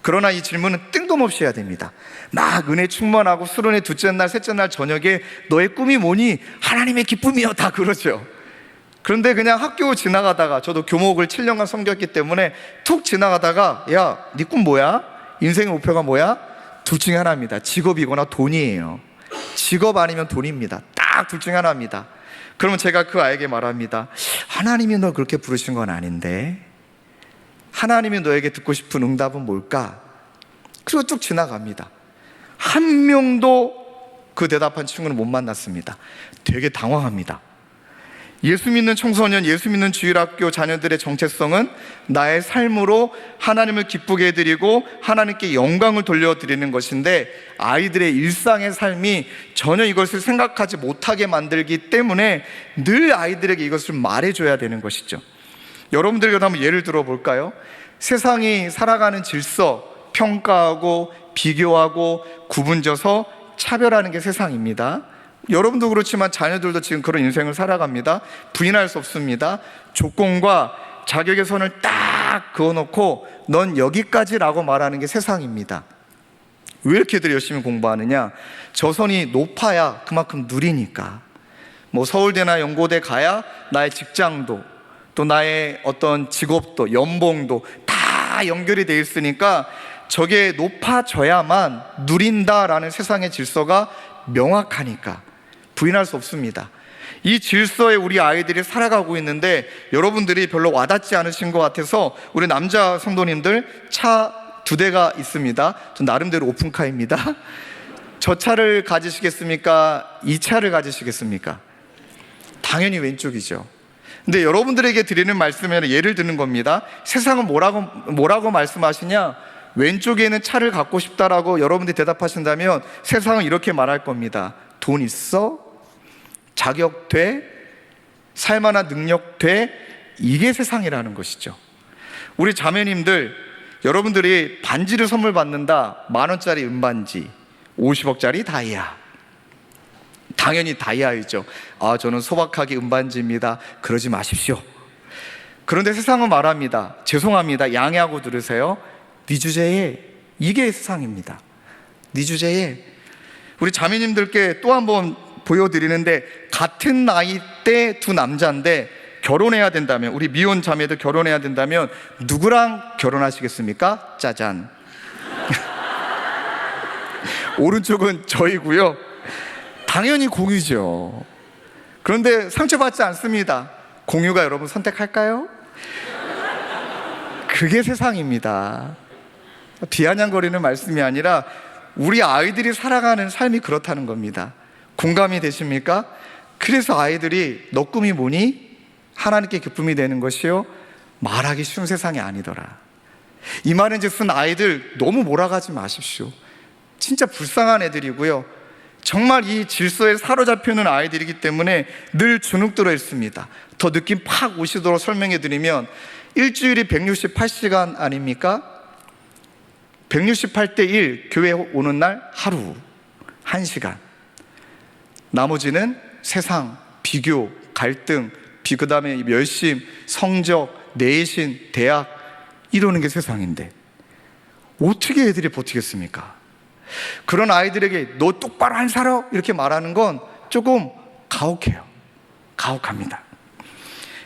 그러나 이 질문은 뜬금없이 해야 됩니다. 막 은혜 충만하고 수련회 둘째 날, 셋째 날 저녁에 너의 꿈이 뭐니? 하나님의 기쁨이요, 다 그러죠. 그런데 그냥 학교 지나가다가, 저도 교목을 7년간 섬겼기 때문에 툭 지나가다가, 야, 네 꿈 뭐야? 인생의 목표가 뭐야? 둘 중에 하나입니다. 직업이거나 돈이에요. 직업 아니면 돈입니다. 딱 둘 중에 하나입니다. 그러면 제가 그 아이에게 말합니다. 하나님이 너 그렇게 부르신 건 아닌데 하나님이 너에게 듣고 싶은 응답은 뭘까? 그리고 쭉 지나갑니다. 한 명도 그 대답한 친구는 못 만났습니다. 되게 당황합니다. 예수 믿는 청소년, 예수 믿는 주일학교 자녀들의 정체성은 나의 삶으로 하나님을 기쁘게 해드리고 하나님께 영광을 돌려드리는 것인데, 아이들의 일상의 삶이 전혀 이것을 생각하지 못하게 만들기 때문에 늘 아이들에게 이것을 말해줘야 되는 것이죠. 여러분들에게도 한번 예를 들어 볼까요? 세상이 살아가는 질서, 평가하고 비교하고 구분져서 차별하는 게 세상입니다. 여러분도 그렇지만 자녀들도 지금 그런 인생을 살아갑니다. 부인할 수 없습니다. 조건과 자격의 선을 딱 그어놓고 넌 여기까지라고 말하는 게 세상입니다. 왜 이렇게들 열심히 공부하느냐? 저 선이 높아야 그만큼 누리니까. 뭐 서울대나 연고대 가야 나의 직장도, 또 나의 어떤 직업도, 연봉도 다 연결이 돼 있으니까 저게 높아져야만 누린다라는 세상의 질서가 명확하니까 부인할 수 없습니다. 이 질서에 우리 아이들이 살아가고 있는데 여러분들이 별로 와닿지 않으신 것 같아서 우리 남자 성도님들 차 2대가 있습니다. 전 나름대로 오픈카입니다. 저 차를 가지시겠습니까? 이 차를 가지시겠습니까? 당연히 왼쪽이죠. 근데 여러분들에게 드리는 말씀에는 예를 드는 겁니다. 세상은 뭐라고 말씀하시냐? 왼쪽에는 차를 갖고 싶다라고 여러분들이 대답하신다면 세상은 이렇게 말할 겁니다. 돈 있어? 자격 돼? 살만한 능력 돼? 이게 세상이라는 것이죠. 우리 자매님들, 여러분들이 반지를 선물 받는다. 10,000원짜리 은반지, 50억짜리 다이아. 당연히 다이아이죠. 저는 소박하게 은반지입니다. 그러지 마십시오. 그런데 세상은 말합니다. 죄송합니다. 양해하고 들으세요. 네 주제에, 이게 세상입니다. 네 주제에. 우리 자매님들께 또 한번 보여드리는데, 같은 나이 때 두 남자인데 결혼해야 된다면, 우리 미혼 자매들 결혼해야 된다면 누구랑 결혼하시겠습니까? 짜잔. 오른쪽은 저이고요. 당연히 공유죠. 그런데 상처받지 않습니다. 공유가 여러분 선택할까요? 그게 세상입니다. 비아냥거리는 말씀이 아니라 우리 아이들이 살아가는 삶이 그렇다는 겁니다. 공감이 되십니까? 그래서 아이들이 너 꿈이 뭐니? 하나님께 기쁨이 되는 것이요, 말하기 쉬운 세상이 아니더라. 이 말은 즉슨 아이들 너무 몰아가지 마십시오. 진짜 불쌍한 애들이고요, 정말 이 질서에 사로잡히는 아이들이기 때문에 늘 주눅들어 있습니다. 더 느낌 팍 오시도록 설명해 드리면, 일주일이 168시간 아닙니까? 168대 1, 교회 오는 날 하루, 1시간. 나머지는 세상, 비교, 갈등, 그 다음에 열심, 성적, 내신, 대학, 이러는 게 세상인데 어떻게 애들이 버티겠습니까? 그런 아이들에게 너 똑바로 안 살아? 이렇게 말하는 건 조금 가혹해요. 가혹합니다.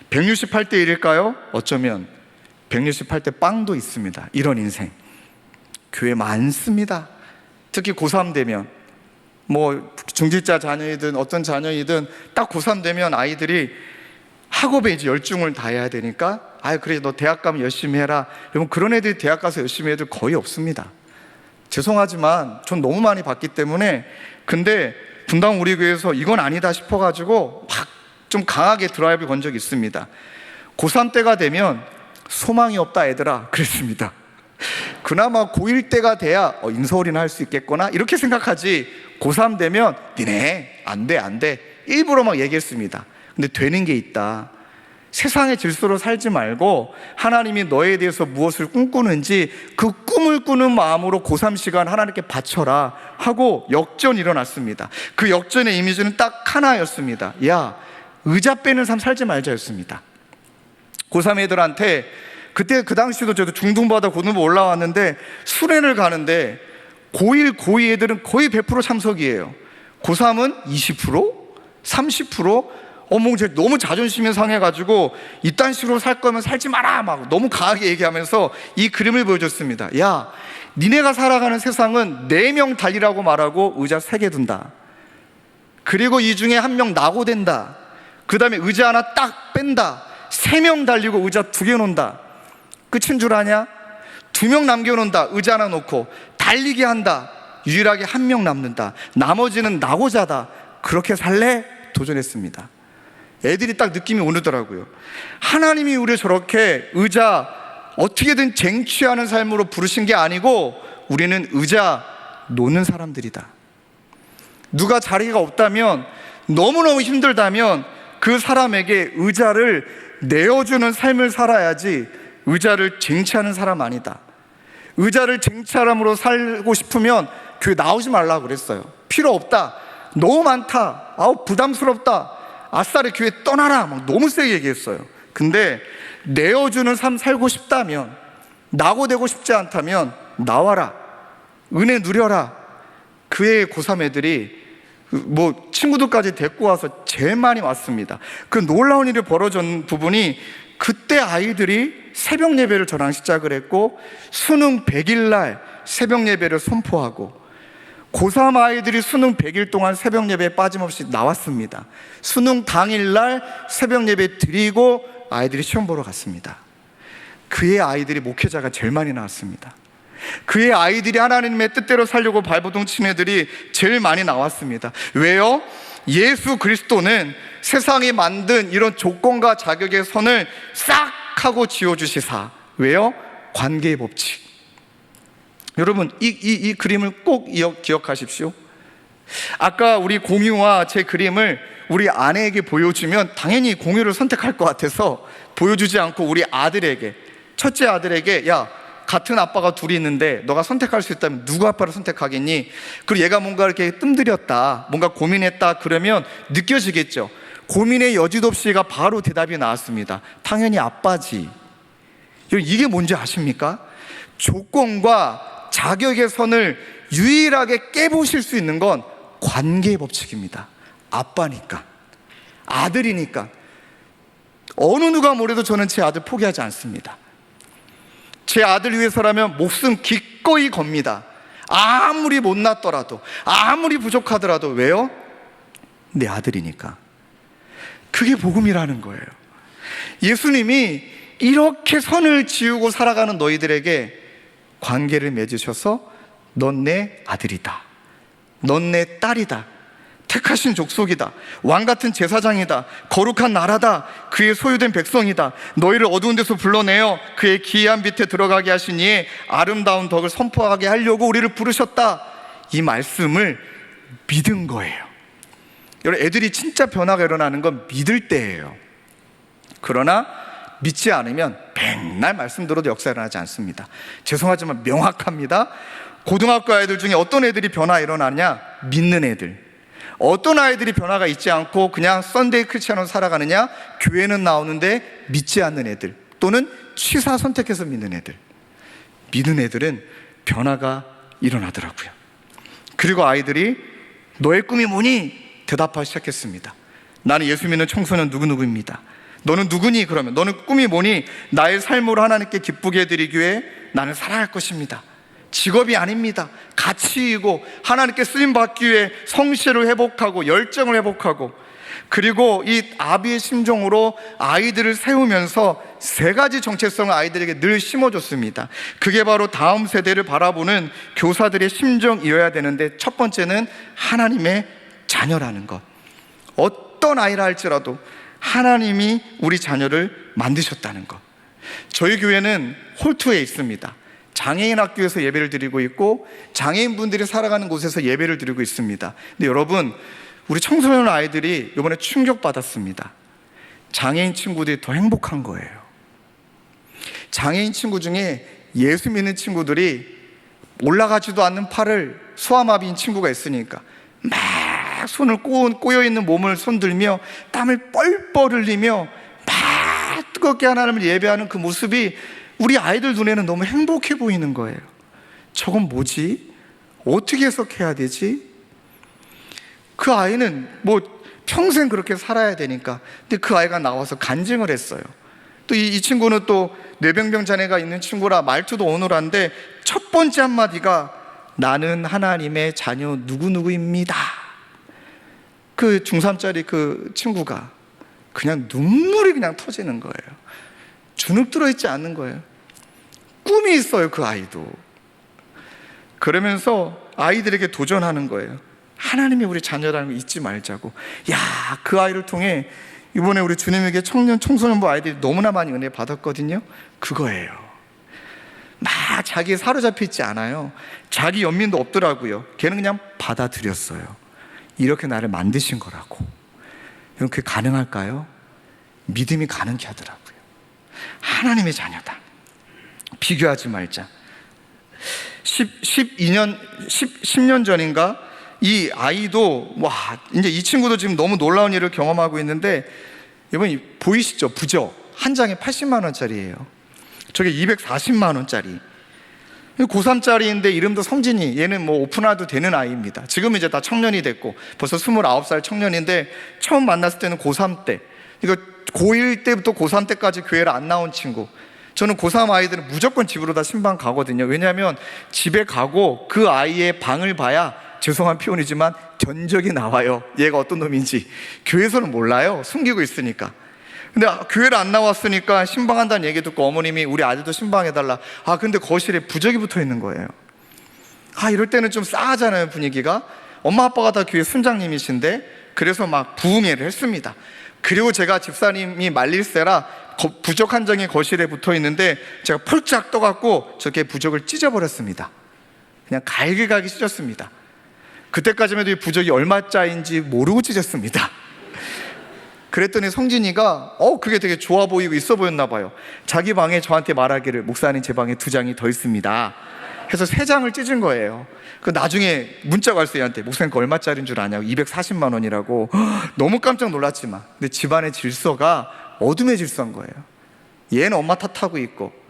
168대 1일까요? 어쩌면 168대 빵도 있습니다. 이런 인생 교회 많습니다. 특히 고3 되면 뭐 중직자 자녀이든 어떤 자녀이든 딱 고3 되면 아이들이 학업에 이제 열중을 다해야 되니까 그래 너 대학 가면 열심히 해라. 여러분 그런 애들이 대학 가서 열심히 해도 거의 없습니다. 죄송하지만 전 너무 많이 봤기 때문에. 근데 분당 우리 교회에서 이건 아니다 싶어가지고 막 좀 강하게 드라이브 건 적이 있습니다. 고3 때가 되면 소망이 없다 얘들아 그랬습니다. 그나마 고1 때가 돼야 인서울이나 할 수 있겠구나 이렇게 생각하지, 고3 되면 니네 안 돼 일부러 막 얘기했습니다. 근데 되는 게 있다. 세상의 질서로 살지 말고 하나님이 너에 대해서 무엇을 꿈꾸는지 그 꿈을 꾸는 마음으로 고3 시간 하나님께 바쳐라 하고 역전이 일어났습니다. 그 역전의 이미지는 딱 하나였습니다. 야, 의자 빼는 삶 살지 말자였습니다. 고3 애들한테 그때 그 당시도 저도 중등부하다 고등부 올라왔는데 수련을 가는데 고1, 고2 애들은 거의 100% 참석이에요. 고3은 20%? 30%? 너무 자존심이 상해가지고 이딴 식으로 살 거면 살지 마라 막 너무 강하게 얘기하면서 이 그림을 보여줬습니다. 야, 니네가 살아가는 세상은 4명 달리라고 말하고 의자 3개 둔다. 그리고 이 중에 1명 낙오된다. 그 다음에 의자 하나 딱 뺀다. 3명 달리고 의자 2개 놓는다. 끝인 줄 아냐? 2명 남겨놓는다. 의자 하나 놓고 달리기 한다. 유일하게 1명 남는다. 나머지는 낙오자다. 그렇게 살래? 도전했습니다. 애들이 딱 느낌이 오르더라고요. 하나님이 우리를 저렇게 의자 어떻게든 쟁취하는 삶으로 부르신 게 아니고 우리는 의자 놓는 사람들이다. 누가 자리가 없다면, 너무너무 힘들다면 그 사람에게 의자를 내어주는 삶을 살아야지 의자를 쟁취하는 사람 아니다. 의자를 쟁취함으로 살고 싶으면 교회 나오지 말라고 그랬어요. 필요 없다. 너무 많다. 부담스럽다. 아싸리 교회 떠나라. 막 너무 세게 얘기했어요. 근데 내어주는 삶 살고 싶다면, 낙오되고 싶지 않다면 나와라. 은혜 누려라. 그 애 고3 애들이 친구들까지 데리고 와서 제일 많이 왔습니다. 그 놀라운 일이 벌어진 부분이 그때 아이들이 새벽 예배를 저랑 시작을 했고 수능 100일 날 새벽 예배를 선포하고 고3 아이들이 수능 100일 동안 새벽 예배에 빠짐없이 나왔습니다. 수능 당일날 새벽 예배 드리고 아이들이 시험 보러 갔습니다. 그의 아이들이 목회자가 제일 많이 나왔습니다. 그의 아이들이 하나님의 뜻대로 살려고 발버둥 친 애들이 제일 많이 나왔습니다. 왜요? 예수 그리스도는 세상이 만든 이런 조건과 자격의 선을 싹 하고 지워주시사. 왜요? 관계의 법칙. 여러분 이 그림을 꼭 기억하십시오. 아까 우리 공유와 제 그림을 우리 아내에게 보여주면 당연히 공유를 선택할 것 같아서 보여주지 않고 우리 아들에게, 첫째 아들에게, 야, 같은 아빠가 둘이 있는데 너가 선택할 수 있다면 누구 아빠를 선택하겠니? 그리고 얘가 뭔가 이렇게 뜸들였다, 뭔가 고민했다 그러면 느껴지겠죠. 고민의 여지도 없이가 바로 대답이 나왔습니다. 당연히 아빠지. 이게 뭔지 아십니까? 조건과 자격의 선을 유일하게 깨보실 수 있는 건 관계의 법칙입니다. 아빠니까, 아들이니까. 어느 누가 뭐래도 저는 제 아들 포기하지 않습니다. 제 아들 위해서라면 목숨 기꺼이 겁니다. 아무리 못났더라도, 아무리 부족하더라도. 왜요? 내 아들이니까. 그게 복음이라는 거예요. 예수님이 이렇게 선을 지우고 살아가는 너희들에게 관계를 맺으셔서 넌 내 아들이다, 넌 내 딸이다, 택하신 족속이다, 왕같은 제사장이다, 거룩한 나라다, 그의 소유된 백성이다, 너희를 어두운 데서 불러내어 그의 기이한 빛에 들어가게 하신 이의 아름다운 덕을 선포하게 하려고 우리를 부르셨다. 이 말씀을 믿은 거예요. 여러분, 애들이 진짜 변화가 일어나는 건 믿을 때예요. 그러나 믿지 않으면 맨날 말씀 들어도 역사 일어나지 않습니다. 죄송하지만 명확합니다. 고등학교 아이들 중에 어떤 애들이 변화 일어나냐? 믿는 애들. 어떤 아이들이 변화가 있지 않고 그냥 썬데이 크리스찬으로 살아가느냐? 교회는 나오는데 믿지 않는 애들, 또는 취사 선택해서 믿는 애들. 믿는 애들은 변화가 일어나더라고요. 그리고 아이들이 너의 꿈이 뭐니? 대답하기 시작했습니다. 나는 예수 믿는 청소년 누구누구입니다. 너는 누구니? 그러면 너는 꿈이 뭐니? 나의 삶으로 하나님께 기쁘게 해드리기 위해 나는 살아갈 것입니다. 직업이 아닙니다. 가치이고 하나님께 쓰임받기 위해 성실을 회복하고 열정을 회복하고, 그리고 이 아비의 심정으로 아이들을 세우면서 3가지 정체성을 아이들에게 늘 심어줬습니다. 그게 바로 다음 세대를 바라보는 교사들의 심정이어야 되는데, 첫 번째는 하나님의 자녀라는 것. 어떤 아이라 할지라도 하나님이 우리 자녀를 만드셨다는 것. 저희 교회는 홀투에 있습니다. 장애인 학교에서 예배를 드리고 있고 장애인분들이 살아가는 곳에서 예배를 드리고 있습니다. 근데 여러분, 우리 청소년 아이들이 이번에 충격받았습니다. 장애인 친구들이 더 행복한 거예요. 장애인 친구 중에 예수 믿는 친구들이 올라가지도 않는 팔을 소아마비인 친구가 있으니까 막 손을 꼬여있는 몸을 손들며 땀을 뻘뻘 흘리며 막 뜨겁게 하나님을 예배하는 그 모습이 우리 아이들 눈에는 너무 행복해 보이는 거예요. 저건 뭐지? 어떻게 해석해야 되지? 그 아이는 뭐 평생 그렇게 살아야 되니까. 근데 그 아이가 나와서 간증을 했어요. 또 이 친구는 또 뇌병변 장애가 있는 친구라 말투도 어눌한데 첫 번째 한마디가 나는 하나님의 자녀 누구누구입니다. 그 중3짜리 그 친구가 그냥 눈물이 그냥 터지는 거예요. 주눅 들어있지 않는 거예요. 꿈이 있어요, 그 아이도. 그러면서 아이들에게 도전하는 거예요. 하나님이 우리 자녀라는 거 잊지 말자고. 야, 그 아이를 통해 이번에 우리 주님에게 청소년부 아이들이 너무나 많이 은혜 받았거든요. 그거예요. 막 자기에 사로잡혀 있지 않아요. 자기 연민도 없더라고요. 걔는 그냥 받아들였어요. 이렇게 나를 만드신 거라고. 여러분, 그게 가능할까요? 믿음이 가능케 하더라고요. 하나님의 자녀다. 비교하지 말자. 10년 전인가 이 아이도, 와, 이제 이 친구도 지금 너무 놀라운 일을 경험하고 있는데, 여러분 보이시죠? 부적 한 장에 80만 원짜리예요. 저게 240만 원짜리. 고3짜리인데 이름도 성진이. 얘는 뭐 오픈화도 되는 아이입니다. 지금 이제 다 청년이 됐고 벌써 29살 청년인데, 처음 만났을 때는 고3 때, 이거 고1 때부터 고3 때까지 교회를 안 나온 친구. 저는 고3 아이들은 무조건 집으로 다 신방 가거든요. 왜냐하면 집에 가고 그 아이의 방을 봐야, 죄송한 표현이지만, 견적이 나와요. 얘가 어떤 놈인지. 교회에서는 몰라요. 숨기고 있으니까. 근데 교회를 안 나왔으니까 신방한다는 얘기 듣고 어머님이 우리 아들도 신방해달라. 근데 거실에 부적이 붙어 있는 거예요. 이럴 때는 좀 싸하잖아요, 분위기가. 엄마 아빠가 다 교회 순장님이신데, 그래서 막 부흥회를 했습니다. 그리고 제가 집사님이 말릴세라 부적 한 장이 거실에 붙어 있는데, 제가 펄짝 떠갖고 저렇게 부적을 찢어버렸습니다. 그냥 갈기갈기 찢었습니다. 그때까지만 해도 이 부적이 얼마짜리인지 모르고 찢었습니다. 그랬더니 성진이가 그게 되게 좋아 보이고 있어 보였나 봐요. 자기 방에 저한테 말하기를, 목사님 제 방에 2장이 더 있습니다 해서 3장을 찢은 거예요. 그 나중에 문자가 왔어요. 얘한테. 목사님 그 얼마짜리인 줄 아냐고. 240만 원이라고. 너무 깜짝 놀랐지만, 근데 집안의 질서가 어둠의 질서인 거예요. 얘는 엄마 탓하고 있고,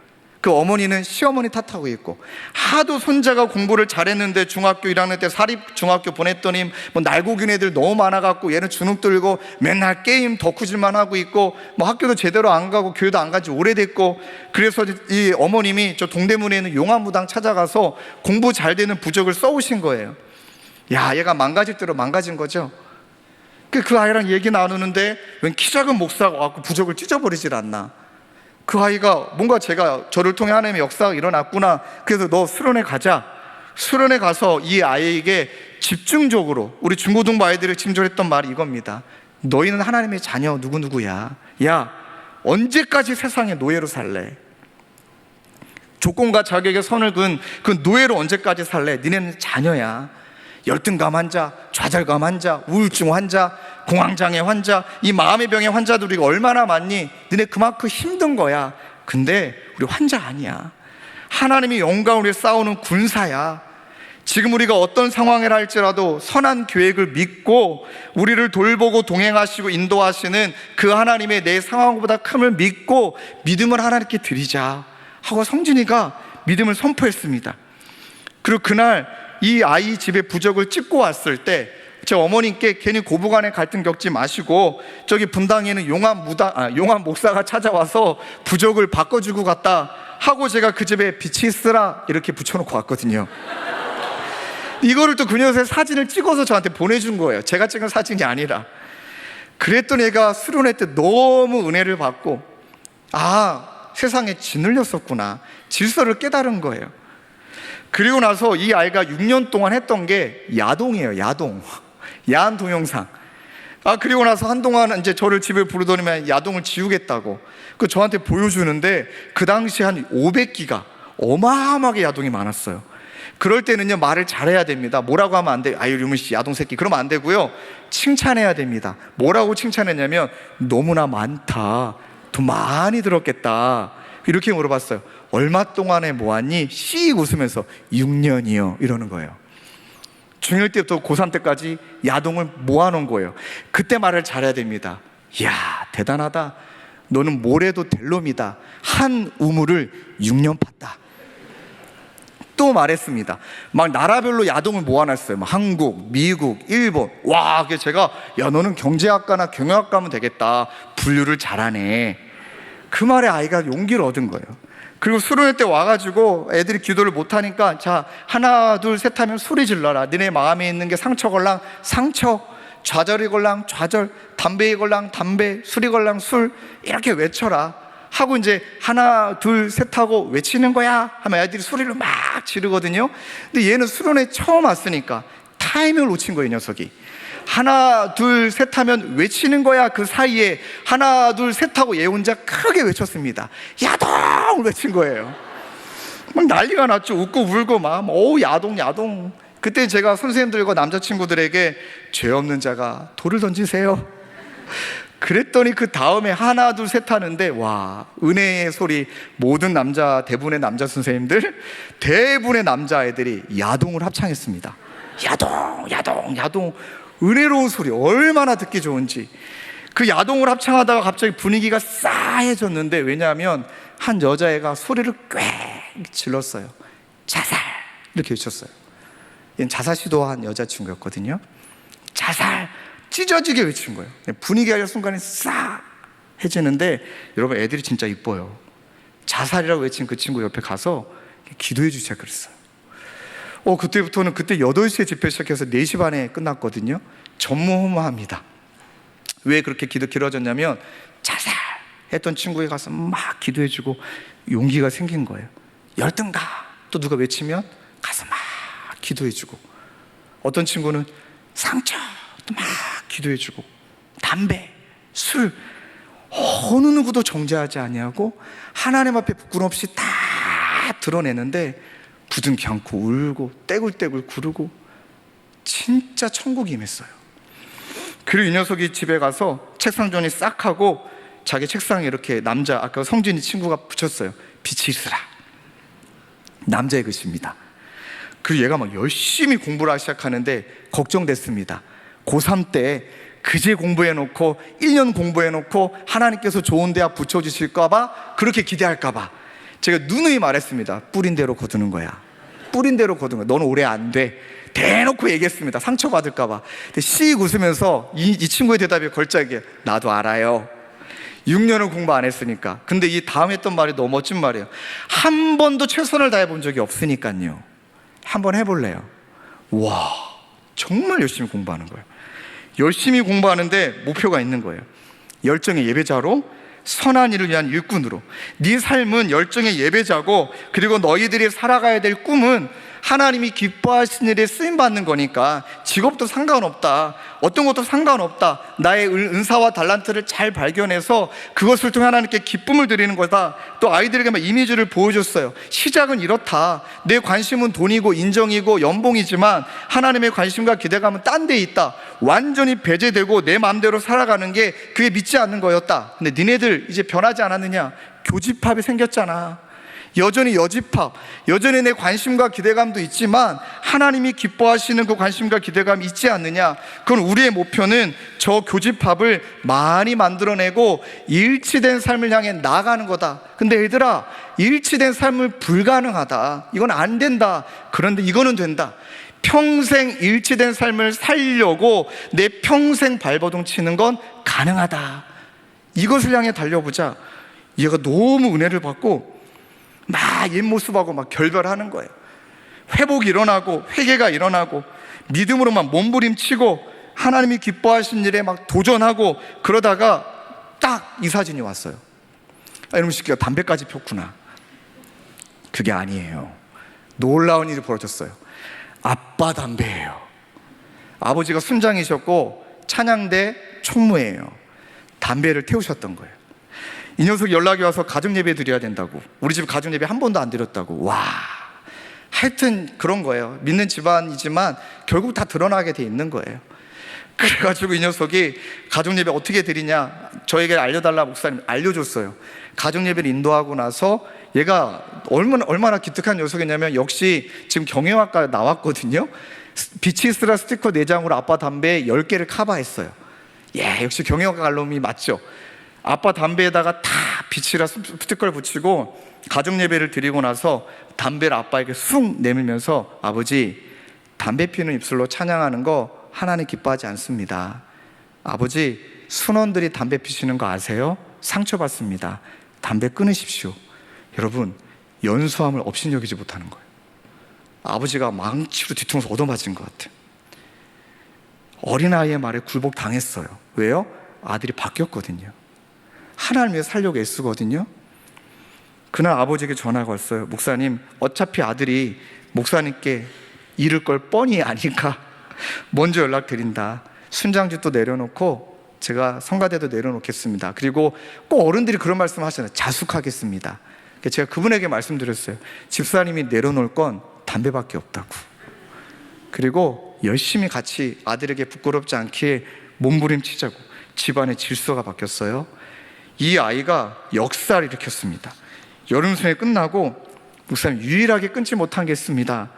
그 어머니는 시어머니 탓하고 있고, 하도 손자가 공부를 잘했는데 중학교 1학년 때 사립중학교 보냈더니 뭐 날고긴 애들 너무 많아갖고 얘는 주눅 들고 맨날 게임 덕후질만 하고 있고, 뭐 학교도 제대로 안 가고 교회도 안 간지 오래됐고, 그래서 이 어머님이 저 동대문에 있는 용화무당 찾아가서 공부 잘 되는 부적을 써오신 거예요. 야, 얘가 망가질 대로 망가진 거죠. 그 아이랑 얘기 나누는데 웬 키 작은 목사가 와서 부적을 찢어버리질 않나. 그 아이가 뭔가 저를 통해 하나님의 역사가 일어났구나. 그래서 너 수련회 가자. 수련회 가서 이 아이에게 집중적으로, 우리 중고등부 아이들을 친절했던 말이 이겁니다. 너희는 하나님의 자녀 누구누구야. 야, 언제까지 세상의 노예로 살래? 조건과 자격에 선을 그은 그 노예로 언제까지 살래? 니네는 자녀야. 열등감 환자, 좌절감 환자, 우울증 환자, 공황장애 환자, 이 마음의 병의 환자들이 얼마나 많니? 너네 그만큼 힘든 거야. 근데 우리 환자 아니야. 하나님이 영광을 위해 싸우는 군사야. 지금 우리가 어떤 상황을 할지라도 선한 계획을 믿고 우리를 돌보고 동행하시고 인도하시는 그 하나님의 내 상황보다 큼을 믿고 믿음을 하나님께 드리자 하고 성진이가 믿음을 선포했습니다. 그리고 그날 이 아이 집에 부적을 찍고 왔을 때 제 어머님께 괜히 고부간에 갈등 겪지 마시고 저기 분당에는 용한 목사가 찾아와서 부적을 바꿔주고 갔다 하고 제가 그 집에 빛이 있으라 이렇게 붙여놓고 왔거든요. 이거를 또 그 녀석의 사진을 찍어서 저한테 보내준 거예요. 제가 찍은 사진이 아니라. 그랬더니 애가 수련회 때 너무 은혜를 받고 세상에 짓눌렸었구나, 질서를 깨달은 거예요. 그리고 나서 이 아이가 6년 동안 했던 게 야동이에요. 야한 동영상. 그리고 나서 한동안 이제 저를 집에 부르더니만 야동을 지우겠다고 그 저한테 보여주는데 그 당시 한 500기가 어마어마하게 야동이 많았어요. 그럴 때는요, 말을 잘해야 됩니다. 뭐라고 하면 안 돼요. 아유, 유문 씨, 야동 새끼. 그러면 안 되고요. 칭찬해야 됩니다. 뭐라고 칭찬했냐면, 너무나 많다. 돈 많이 들었겠다. 이렇게 물어봤어요. 얼마 동안에 모았니? 씩 웃으면서 6년이요. 이러는 거예요. 중1 때부터 고3 때까지 야동을 모아놓은 거예요. 그때 말을 잘해야 됩니다. 이야, 대단하다. 너는 뭘 해도 될 놈이다. 한 우물을 6년 팠다. 또 말했습니다. 막 나라별로 야동을 모아놨어요. 막 한국, 미국, 일본. 와, 그게 제가 너는 경제학과나 경영학과 하면 되겠다. 분류를 잘하네. 그 말에 아이가 용기를 얻은 거예요. 그리고 수련회 때 와가지고 애들이 기도를 못하니까 자, 하나 둘 셋 하면 소리 질러라. 너네 마음에 있는 게 상처 걸랑 상처, 좌절이 걸랑 좌절, 담배이 걸랑 담배, 술이 걸랑 술, 이렇게 외쳐라 하고 이제 하나 둘 셋 하고 외치는 거야 하면 애들이 소리를 막 지르거든요. 근데 얘는 수련회 처음 왔으니까 타이밍을 놓친 거예요. 이 녀석이 하나 둘 셋 하면 외치는 거야. 그 사이에 하나 둘 셋 하고 얘 혼자 크게 외쳤습니다. 야동! 외친 거예요. 막 난리가 났죠. 웃고 울고 막 야동. 그때 제가 선생님들과 남자친구들에게 죄 없는 자가 돌을 던지세요. 그랬더니 그 다음에 하나 둘 셋 하는데 와, 은혜의 소리. 모든 대부분의 남자 선생님들, 대부분의 남자애들이 야동을 합창했습니다. 야동. 은혜로운 소리, 얼마나 듣기 좋은지. 그 야동을 합창하다가 갑자기 분위기가 싸해졌는데, 왜냐하면 한 여자애가 소리를 꽤 질렀어요. 자살! 이렇게 외쳤어요. 얘는 자살 시도한 여자친구였거든요. 자살! 찢어지게 외친 거예요. 분위기가 할 순간에 싸해지는데, 여러분, 애들이 진짜 이뻐요. 자살이라고 외친 그 친구 옆에 가서 기도해 주자 그랬어요. 그때부터는 그때 8시에 집회 시작해서 4시 반에 끝났거든요. 전무후무합니다. 왜 그렇게 기도 길어졌냐면 자살 했던 친구에 가서 막 기도해주고 용기가 생긴 거예요. 열등가 또 누가 외치면 가서 막 기도해주고, 어떤 친구는 상처 또 막 기도해주고, 담배, 술 어느 누구도 정죄하지 아니하고 하나님 앞에 부끄럼 없이 다 드러내는데 부둥켜 안고 울고 떼굴떼굴 구르고 진짜 천국이 임했어요. 그리고 이 녀석이 집에 가서 책상 정리 싹 하고 자기 책상에 이렇게 아까 성진이 친구가 붙였어요. 빛이 있으라. 남자의 글씨입니다. 그리고 얘가 막 열심히 공부를 하기 시작하는데 걱정됐습니다. 고3 때 그제 공부해놓고 1년 공부해놓고 하나님께서 좋은 대학 붙여주실까봐, 그렇게 기대할까봐 제가 누누이 말했습니다. 뿌린 대로 거두는 거야. 뿌린 대로 거두는 거야. 너는 오래 안 돼. 대놓고 얘기했습니다. 상처받을까봐. 근데 씩 웃으면서 이 친구의 대답이 걸작이에요. 나도 알아요. 6년을 공부 안 했으니까. 근데 이 다음 했던 말이 너무 멋진 말이에요. 한 번도 최선을 다해 본 적이 없으니까요. 한번 해볼래요. 와, 정말 열심히 공부하는 거예요. 열심히 공부하는데 목표가 있는 거예요. 열정의 예배자로, 선한 일을 위한 일꾼으로. 네 삶은 열정의 예배자고, 그리고 너희들이 살아가야 될 꿈은 하나님이 기뻐하시는 일에 쓰임받는 거니까 직업도 상관없다, 어떤 것도 상관없다. 나의 은사와 달란트를 잘 발견해서 그것을 통해 하나님께 기쁨을 드리는 거다. 또 아이들에게 막 이미지를 보여줬어요. 시작은 이렇다. 내 관심은 돈이고 인정이고 연봉이지만 하나님의 관심과 기대감은 딴 데 있다. 완전히 배제되고 내 마음대로 살아가는 게 그게 믿지 않는 거였다. 근데 니네들 이제 변하지 않았느냐? 교집합이 생겼잖아. 여전히 여집합, 여전히 내 관심과 기대감도 있지만 하나님이 기뻐하시는 그 관심과 기대감이 있지 않느냐? 그건 우리의 목표는 저 교집합을 많이 만들어내고 일치된 삶을 향해 나아가는 거다. 근데 얘들아, 일치된 삶은 불가능하다. 이건 안 된다. 그런데 이거는 된다. 평생 일치된 삶을 살려고 내 평생 발버둥 치는 건 가능하다. 이것을 향해 달려보자. 얘가 너무 은혜를 받고 막 옛모습하고 막 결별하는 거예요. 회복이 일어나고 회개가 일어나고 믿음으로만 몸부림치고 하나님이 기뻐하신 일에 막 도전하고 그러다가 딱 이 사진이 왔어요. 이놈 새끼가 담배까지 폈구나. 그게 아니에요. 놀라운 일이 벌어졌어요. 아빠 담배예요. 아버지가 순장이셨고 찬양대 총무예요. 담배를 태우셨던 거예요. 이 녀석이 연락이 와서 가정예배 드려야 된다고. 우리 집 가정예배 한 번도 안 드렸다고. 와, 하여튼 그런 거예요. 믿는 집안이지만 결국 다 드러나게 돼 있는 거예요. 그래가지고 이 녀석이 가정예배 어떻게 드리냐, 저에게 알려달라. 목사님 알려줬어요. 가정예배를 인도하고 나서 얘가 얼마나 기특한 녀석이냐면, 역시 지금 경영학과 나왔거든요. 비치스라 스티커 4장으로 아빠 담배 10개를 커버했어요. 예, 역시 경영학과 갈 놈이 맞죠. 아빠 담배에다가 다 비치라 스티커를 붙이고 가정예배를 드리고 나서 담배를 아빠에게 쑥 내밀면서, 아버지, 담배 피는 입술로 찬양하는 거 하나님 기뻐하지 않습니다. 아버지, 순원들이 담배 피시는 거 아세요? 상처받습니다. 담배 끊으십시오. 여러분, 연수함을 업신여기지 못하는 거예요. 아버지가 망치로 뒤통수 얻어맞은 것 같아요. 어린아이의 말에 굴복당했어요. 왜요? 아들이 바뀌었거든요. 하나님 위해 살려고 애쓰거든요. 그날 아버지에게 전화가 왔어요. 목사님, 어차피 아들이 목사님께 이를 걸 뻔히 아니까 먼저 연락드린다. 순장집도 내려놓고 제가 성가대도 내려놓겠습니다. 그리고 꼭 어른들이 그런 말씀 하시잖아요. 자숙하겠습니다. 제가 그분에게 말씀드렸어요. 집사님이 내려놓을 건 담배밖에 없다고. 그리고 열심히 같이 아들에게 부끄럽지 않게 몸부림치자고. 집안의 질서가 바뀌었어요. 이 아이가 역사를 일으켰습니다. 여름 수련회 끝나고, 목사님, 유일하게 끊지 못한 게 있습니다.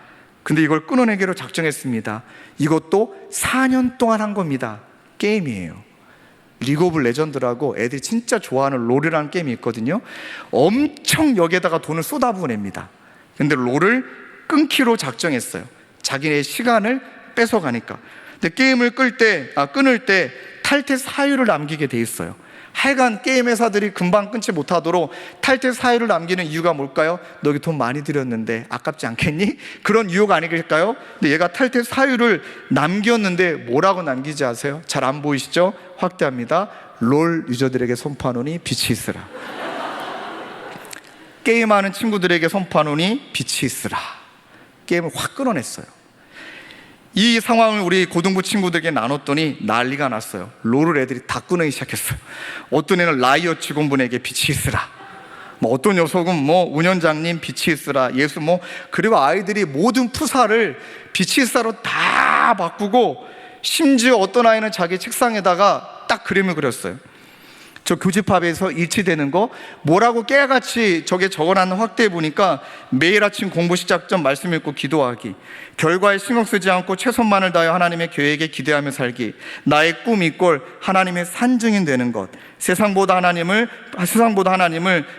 근데 이걸 끊어내기로 작정했습니다. 이것도 4년 동안 한 겁니다. 게임이에요. 리그 오브 레전드라고 애들이 진짜 좋아하는 롤이라는 게임이 있거든요. 엄청 여기에다가 돈을 쏟아부어냅니다. 근데 롤을 끊기로 작정했어요. 자기의 시간을 뺏어가니까. 근데 게임을 끊을 때 탈퇴 사유를 남기게 돼 있어요. 하여간 게임 회사들이 금방 끊지 못하도록 탈퇴 사유를 남기는 이유가 뭘까요? 너 여기 돈 많이 들였는데 아깝지 않겠니? 그런 이유가 아닐까요? 근데 얘가 탈퇴 사유를 남겼는데 뭐라고 남기지 아세요? 잘 안 보이시죠? 확대합니다. 롤 유저들에게 선포하노니 빛이 있으라. 게임하는 친구들에게 선포하노니 빛이 있으라. 게임을 확 끊어냈어요. 이 상황을 우리 고등부 친구들에게 나눴더니 난리가 났어요. 롤을 애들이 다 끊기 시작했어요. 어떤 애는 라이엇 직원분에게 빛이 있으라. 어떤 녀석은 운영장님 빛이 있으라. 예수 그리고 아이들이 모든 푸사를 빛이 있으라로 다 바꾸고, 심지어 어떤 아이는 자기 책상에다가 딱 그림을 그렸어요. 저 교집합에서 일치되는 거 뭐라고 깨알같이 저게 적어놨는 확대해 보니까, 매일 아침 공부 시작 전 말씀 읽고 기도하기, 결과에 신경 쓰지 않고 최선만을 다하여 하나님의 계획에 기대하며 살기, 나의 꿈 이꼴 하나님의 산증인 되는 것, 세상보다 하나님을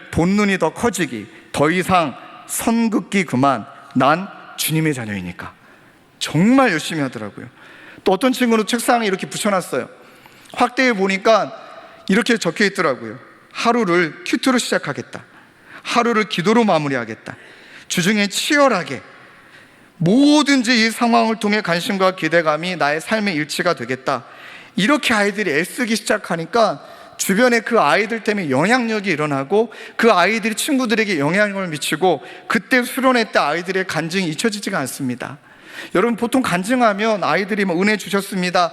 본 눈이 더 커지기, 더 이상 선긋기 그만, 난 주님의 자녀이니까. 정말 열심히 하더라고요. 또 어떤 친구는 책상에 이렇게 붙여놨어요. 확대해 보니까 이렇게 적혀 있더라고요. 하루를 큐트로 시작하겠다. 하루를 기도로 마무리하겠다. 주중에 치열하게 뭐든지 이 상황을 통해 관심과 기대감이 나의 삶의 일치가 되겠다. 이렇게 아이들이 애쓰기 시작하니까 주변에 그 아이들 때문에 영향력이 일어나고, 그 아이들이 친구들에게 영향을 미치고, 그때 수련회 때 아이들의 간증이 잊혀지지가 않습니다. 여러분, 보통 간증하면 아이들이 은혜 주셨습니다,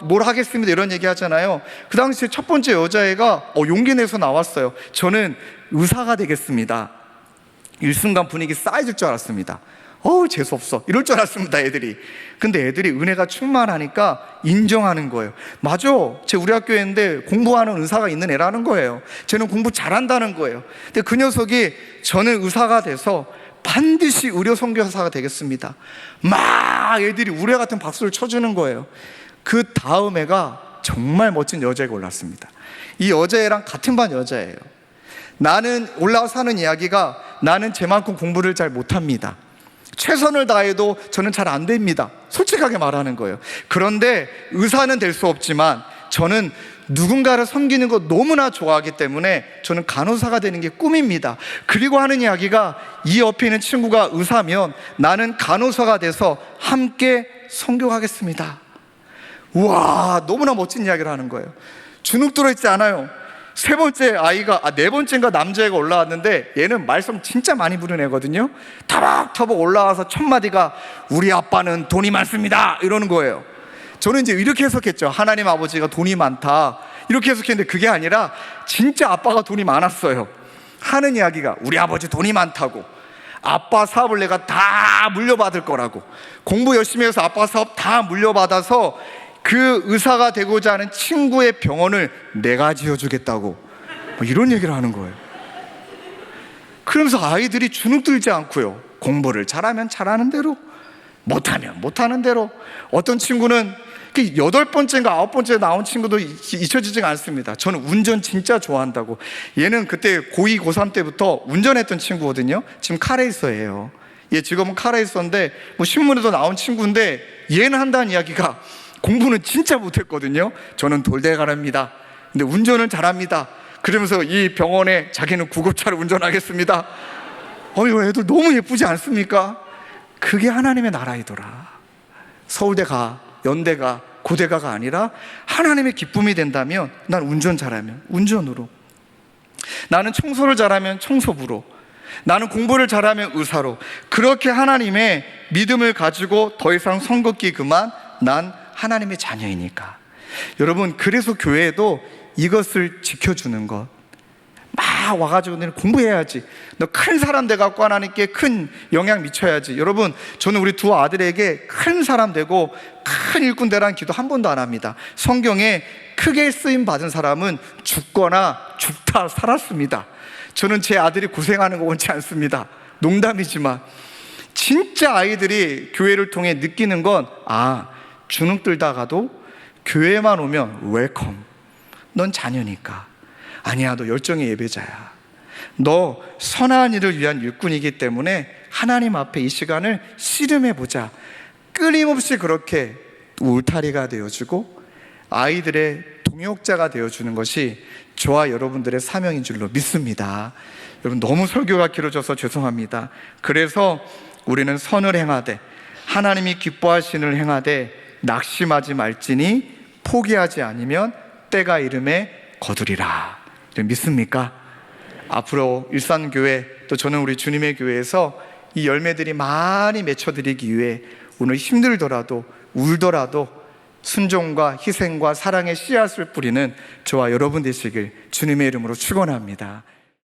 뭘 하겠습니다, 이런 얘기 하잖아요. 그 당시에 첫 번째 여자애가 용기 내서 나왔어요. 저는 의사가 되겠습니다. 일순간 분위기 싸해질 줄 알았습니다. 재수없어 이럴 줄 알았습니다, 애들이. 근데 애들이 은혜가 충만하니까 인정하는 거예요. 맞아, 쟤 우리 학교에 있는데 공부하는 은사가 있는 애라는 거예요. 쟤는 공부 잘한다는 거예요. 근데 그 녀석이 저는 의사가 돼서 반드시 의료 선교사가 되겠습니다, 막 애들이 우레 같은 박수를 쳐주는 거예요. 그 다음 애가 정말 멋진 여자애가 올랐습니다. 이 여자애랑 같은 반 여자예요. 나는 올라와서 하는 이야기가, 나는 쟤만큼 공부를 잘 못합니다. 최선을 다해도 저는 잘 안 됩니다. 솔직하게 말하는 거예요. 그런데 의사는 될 수 없지만 저는 누군가를 섬기는 거 너무나 좋아하기 때문에 저는 간호사가 되는 게 꿈입니다. 그리고 하는 이야기가, 이 옆에 있는 친구가 의사면 나는 간호사가 돼서 함께 선교하겠습니다. 우와, 너무나 멋진 이야기를 하는 거예요. 주눅 들어있지 않아요. 세 번째 아이가, 네 번째인가 남자애가 올라왔는데, 얘는 말씀 진짜 많이 부르는 애거든요. 타박타박 올라와서 첫 마디가 우리 아빠는 돈이 많습니다 이러는 거예요. 저는 이제 이렇게 해석했죠. 하나님 아버지가 돈이 많다 이렇게 해석했는데, 그게 아니라 진짜 아빠가 돈이 많았어요. 하는 이야기가 우리 아버지 돈이 많다고, 아빠 사업을 내가 다 물려받을 거라고, 공부 열심히 해서 아빠 사업 다 물려받아서 그 의사가 되고자 하는 친구의 병원을 내가 지어주겠다고, 이런 얘기를 하는 거예요. 그러면서 아이들이 주눅 들지 않고요, 공부를 잘하면 잘하는 대로, 못하면 못하는 대로. 어떤 친구는 8번째인가 9번째 나온 친구도 잊혀지지가 않습니다. 저는 운전 진짜 좋아한다고. 얘는 그때 고2, 고3 때부터 운전했던 친구거든요. 지금 카레이서예요. 얘 직업은 카레이서인데, 신문에도 나온 친구인데, 얘는 한다는 이야기가 공부는 진짜 못했거든요. 저는 돌대가랍니다. 근데 운전을 잘합니다. 그러면서 이 병원에 자기는 구급차를 운전하겠습니다. 애들 너무 예쁘지 않습니까? 그게 하나님의 나라이더라. 서울대 가, 연대 가, 고대 가가 아니라 하나님의 기쁨이 된다면, 난 운전 잘하면 운전으로, 나는 청소를 잘하면 청소부로, 나는 공부를 잘하면 의사로, 그렇게 하나님의 믿음을 가지고 더 이상 선 긋기 그만, 난 하나님의 자녀이니까. 여러분, 그래서 교회에도 이것을 지켜주는 것, 막 와가지고 너는 공부해야지, 너 큰 사람 돼갖고 하나님께 큰 영향 미쳐야지. 여러분, 저는 우리 두 아들에게 큰 사람 되고 큰 일꾼 되라는 기도 한 번도 안 합니다. 성경에 크게 쓰임 받은 사람은 죽거나 죽다 살았습니다. 저는 제 아들이 고생하는 거 원치 않습니다. 농담이지만 진짜 아이들이 교회를 통해 느끼는 건, 주눅 들다가도 교회만 오면 웰컴, 넌 자녀니까. 아니야, 너 열정의 예배자야, 너 선한 일을 위한 일꾼이기 때문에 하나님 앞에 이 시간을 씨름해보자. 끊임없이 그렇게 울타리가 되어주고 아이들의 동역자가 되어주는 것이 저와 여러분들의 사명인 줄로 믿습니다. 여러분, 너무 설교가 길어져서 죄송합니다. 그래서 우리는 선을 행하되 하나님이 기뻐하시는 행하되 낙심하지 말지니 포기하지 않으면 때가 이름에 거두리라. 믿습니까? 앞으로 일산교회, 또 저는 우리 주님의 교회에서 이 열매들이 많이 맺혀드리기 위해 오늘 힘들더라도 울더라도 순종과 희생과 사랑의 씨앗을 뿌리는 저와 여러분 되시길 주님의 이름으로 축원합니다.